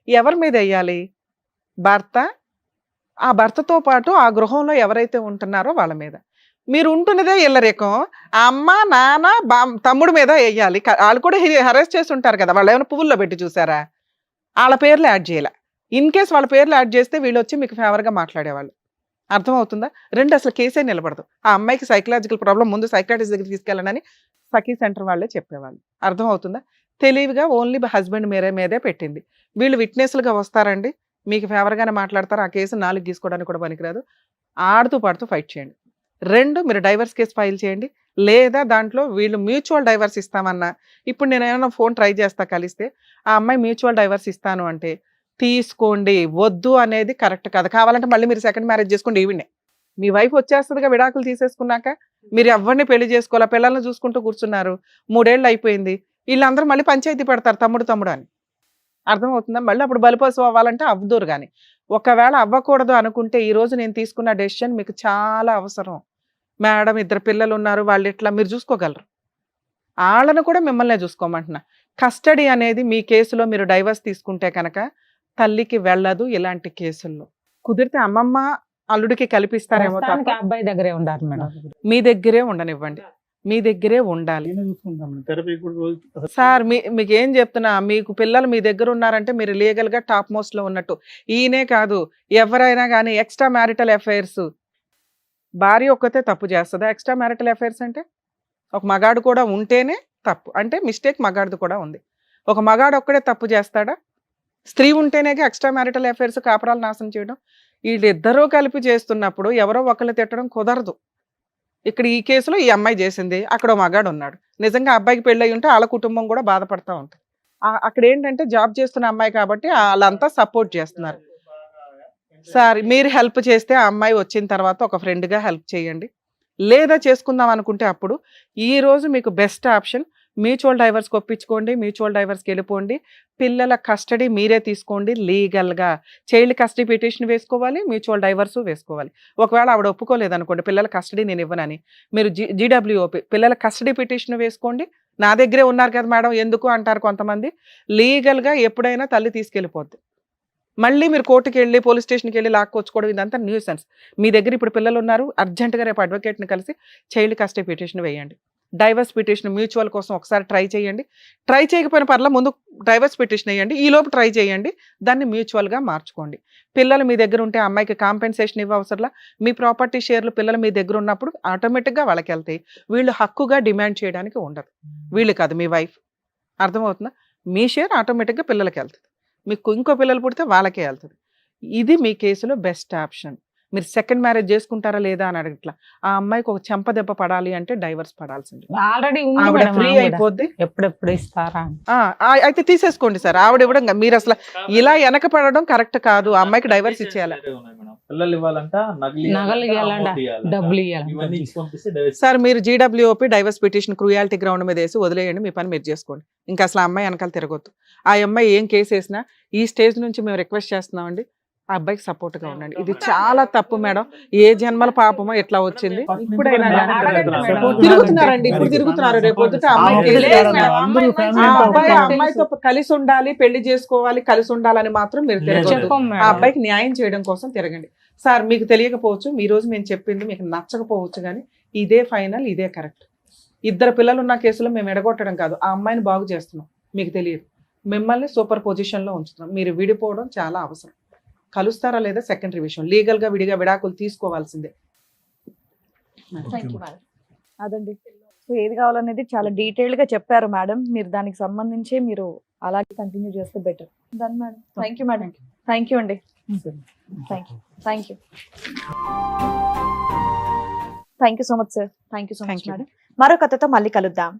ఎవరి మీద వేయాలి? భర్త, ఆ భర్తతో పాటు ఆ గృహంలో ఎవరైతే ఉంటున్నారో వాళ్ళ మీద. మీరు ఉంటున్నదే ఇల్లరికం, ఆ అమ్మ నాన్న తమ్ముడు మీద వేయాలి. వాళ్ళు కూడా హెరాస్ చేసి ఉంటారు కదా, వాళ్ళు ఏమైనా పువ్వుల్లో పెట్టి చూసారా? వాళ్ళ పేర్లు యాడ్ చేయాలి. ఇన్ కేస్ వాళ్ళ పేర్లు యాడ్ చేస్తే వీళ్ళు వచ్చి మీకు ఫేవర్గా మాట్లాడేవాళ్ళు. అర్థమవుతుందా? అసలు కేసే నిలబడదు. ఆ అమ్మాయికి సైకలాజికల్ ప్రాబ్లం, ముందు సైకాట్రిస్ట్ దగ్గర తీసుకెళ్ళనని సఖీ సెంటర్ వాళ్ళే చెప్పేవాళ్ళు. అర్థమవుతుందా? తెలివిగా ఓన్లీ హస్బెండ్ మీదే పెట్టింది. వీళ్ళు విట్నెస్లుగా వస్తారండి, మీకు ఫేవర్గానే మాట్లాడతారు. ఆ కేసు 4 గీసుకోవడానికి కూడా పనికిరాదు. ఆడుతూ పాడుతూ ఫైట్ చేయండి. 2, మీరు డైవర్స్ కేసు ఫైల్ చేయండి. లేదా దాంట్లో వీళ్ళు మ్యూచువల్ డైవర్స్ ఇస్తామన్నా, ఇప్పుడు నేను ఏమైనా ఫోన్ ట్రై చేస్తా కలిస్తే, ఆ అమ్మాయి మ్యూచువల్ డైవర్స్ ఇస్తాను అంటే తీసుకోండి. వద్దు అనేది కరెక్ట్ కాదు. కావాలంటే మళ్ళీ మీరు సెకండ్ మ్యారేజ్ చేసుకోండి. ఈవిడే మీ వైఫ్ వచ్చేస్తుందిగా విడాకులు తీసేసుకున్నాక. మీరు ఎవరిని పెళ్లి చేసుకోవాలా, పిల్లల్ని చూసుకుంటూ కూర్చున్నారు, 3 ఏళ్ళు అయిపోయింది. వీళ్ళందరూ మళ్ళీ పంచాయతీ పెడతారు తమ్ముడు అని. అర్థమవుతుందా? మళ్ళీ అప్పుడు బలిపశు అవ్వాలంటే అవ్వదురు. కానీ ఒకవేళ అవ్వకూడదు అనుకుంటే ఈ రోజు నేను తీసుకున్న డెసిషన్ మీకు చాలా అవసరం. మేడం 2 పిల్లలు ఉన్నారు, వాళ్ళు ఎట్లా మీరు చూసుకోగలరు. వాళ్ళను కూడా మిమ్మల్నే చూసుకోమంటున్నా. కస్టడీ అనేది మీ కేసులో మీరు డైవర్స్ తీసుకుంటే కనుక తల్లికి వెళ్ళదు. ఇలాంటి కేసుల్లో కుదిరితే అమ్మమ్మ అల్లుడికి కల్పిస్తారేమో తప్ప అబ్బాయి దగ్గరే ఉండాలి మేడం. మీ దగ్గరే ఉండనివ్వండి. మీ దగ్గరే ఉండాలి సార్. మీకు ఏం చెప్తున్నా, మీకు పిల్లలు మీ దగ్గర ఉన్నారంటే మీరు లీగల్ గా టాప్ మోస్ట్ లో ఉన్నట్టు. ఈయనే కాదు, ఎవరైనా కానీ ఎక్స్ట్రా మ్యారిటల్ అఫైర్స్, భార్య ఒక్కతే తప్పు చేస్తుందా? ఎక్స్ట్రా మ్యారిటల్ అఫైర్స్ అంటే ఒక మగాడు కూడా ఉంటేనే తప్పు. అంటే మిస్టేక్ మగాడిది కూడా ఉంది. ఒక మగాడు ఒక్కడే తప్పు చేస్తాడా? స్త్రీ ఉంటేనే ఎక్స్ట్రా మ్యారిటల్ అఫైర్స్, కాపురాలు నాశనం చేయడం. వీళ్ళిద్దరూ కలిపి చేస్తున్నప్పుడు ఎవరో ఒకళ్ళు తిట్టడం కుదరదు. ఇక్కడ ఈ కేసులో ఈ అమ్మాయి చేసింది, అక్కడ మగాడు ఉన్నాడు. నిజంగా అబ్బాయికి పెళ్ళయి ఉంటే వాళ్ళ కుటుంబం కూడా బాధపడతా ఉంటుంది. అక్కడ ఏంటంటే జాబ్ చేస్తున్న అమ్మాయి కాబట్టి వాళ్ళంతా సపోర్ట్ చేస్తున్నారు. సార్ మీరు హెల్ప్ చేస్తే ఆ అమ్మాయి వచ్చిన తర్వాత ఒక ఫ్రెండ్గా హెల్ప్ చేయండి. లేదా చేసుకుందాం అనుకుంటే అప్పుడు ఈ రోజు మీకు బెస్ట్ ఆప్షన్ మ్యూచువల్ డైవర్స్కి ఒప్పించుకోండి. మ్యూచువల్ డైవర్స్కి వెళ్ళిపోండి. పిల్లల కస్టడీ మీరే తీసుకోండి. లీగల్గా చైల్డ్ కస్టడీ పిటిషన్ వేసుకోవాలి, మ్యూచువల్ డైవర్స్ వేసుకోవాలి. ఒకవేళ ఆవిడ ఒప్పుకోలేదనుకోండి, పిల్లల కస్టడీ నేను ఇవ్వనని, మీరు GWOP పిల్లల కస్టడీ పిటిషన్ వేసుకోండి. నా దగ్గరే ఉన్నారు కదా మేడం ఎందుకు అంటారు కొంతమంది. లీగల్గా ఎప్పుడైనా తల్లి తీసుకెళ్ళిపోద్ది. మళ్ళీ మీరు కోర్టుకి వెళ్ళి పోలీస్ స్టేషన్కి వెళ్ళి లాక్కొచ్చుకోవడం ఇదంతా న్యూసెన్స్. మీ దగ్గర ఇప్పుడు పిల్లలు ఉన్నారు, అర్జెంటుగా రేపు అడ్వకేట్ని కలిసి చైల్డ్ కస్టడీ పిటిషన్ వేయండి. డైవర్స్ పిటిషన్ మ్యూచువల్ కోసం ఒకసారి ట్రై చేయండి. ట్రై చేయకపోయిన పర్లా ముందు డైవర్స్ పిటిషన్ వేయండి, ఈలోపు ట్రై చేయండి. దాన్ని మ్యూచువల్గా మార్చుకోండి. పిల్లలు మీ దగ్గర ఉంటే అమ్మాయికి కాంపెన్సేషన్ ఇవ్వవసరంలా. మీ ప్రాపర్టీ షేర్లు పిల్లలు మీ దగ్గర ఉన్నప్పుడు ఆటోమేటిక్గా వాళ్ళకి వెళ్తాయి. వీళ్ళు హక్కుగా డిమాండ్ చేయడానికి ఉండదు. వీళ్ళు కాదు, మీ వైఫ్. అర్థమవుతుందా? మీ షేర్ ఆటోమేటిక్గా పిల్లలకి వెళ్తుంది. మీకు ఇంకో పిల్లలు పుడితే వాళ్ళకే వెళ్తుంది. ఇది మీ కేసులో బెస్ట్ ఆప్షన్. మీరు సెకండ్ మ్యారేజ్ చేసుకుంటారా లేదా అని అడగట్లా. ఆ అమ్మాయికి ఒక చెంప దెబ్బ పడాలి అంటే డైవర్స్ పడాల్సింది. ఆల్రెడీ ఫ్రీ అయిపోద్ది. ఎప్పుడెప్పుడు ఇస్తారా? అయితే తీసేసుకోండి సార్. ఆవిడ ఇవ్వడం మీరు అసలు ఇలా వెనక పడడం కరెక్ట్ కాదు. ఆ అమ్మాయికి డైవర్స్ ఇచ్చేయాలి. పిల్లలు ఇవ్వాలంట, నగలు ఇవ్వాలంట, డబ్బులు ఇవ్వాలి. సార్ మీరు GWOP divorce petition cruelty ground మీద వేసి వదిలేయండి. మీ పని మీరు చేసుకోండి. ఇంకా అసలు ఆ అమ్మాయి వెనకాల తిరగొద్దు. ఆ అమ్మాయి ఏం కేసు వేసినా ఈ స్టేజ్ నుంచి మేము రిక్వెస్ట్ చేస్తున్నామండి, ఆ అబ్బాయికి సపోర్ట్ గా ఉండండి. ఇది చాలా తప్పు మేడం. ఏ జన్మల పాపమో ఎట్లా వచ్చింది. ఇప్పుడైనా తిరుగుతున్నారండి, ఇప్పుడు తిరుగుతున్నారు. రేపు పొద్దుట అమ్మాయితో కలిసి ఉండాలి, పెళ్లి చేసుకోవాలి, కలిసి ఉండాలని మాత్రం మీరు తిరగదు. ఆ అబ్బాయికి న్యాయం చేయడం కోసం తిరగండి. సార్ మీకు తెలియకపోవచ్చు, ఈ రోజు మేము చెప్పింది మీకు నచ్చకపోవచ్చు, కానీ ఇదే ఫైనల్, ఇదే కరెక్ట్. 2 పిల్లలు ఉన్న కేసులో మేము ఎడగొట్టడం కాదు, ఆ అమ్మాయిని బాగు చేస్తున్నాం. మీకు తెలియదు, మిమ్మల్ని సూపర్ పొజిషన్ లో ఉంచుతున్నాం. మీరు విడిపోవడం చాలా అవసరం. కలుస్తారా లేదా సెకండరీ విషయం. లీగల్ గా విడిగా విడాకులు తీసుకోవాల్సిందే. అదండి. సో ఏది కావాలనేది చాలా డీటెయిల్డ్ గా చెప్పారు మేడం. మీరు దానికి సంబంధించి మీరు అలాగే కంటిన్యూ చేస్తే better. Done madam. Thank you madam. Thank you అండి. Thank you so much sir. Thank you so much madam. మరో కథతో మళ్ళీ కలుద్దాం.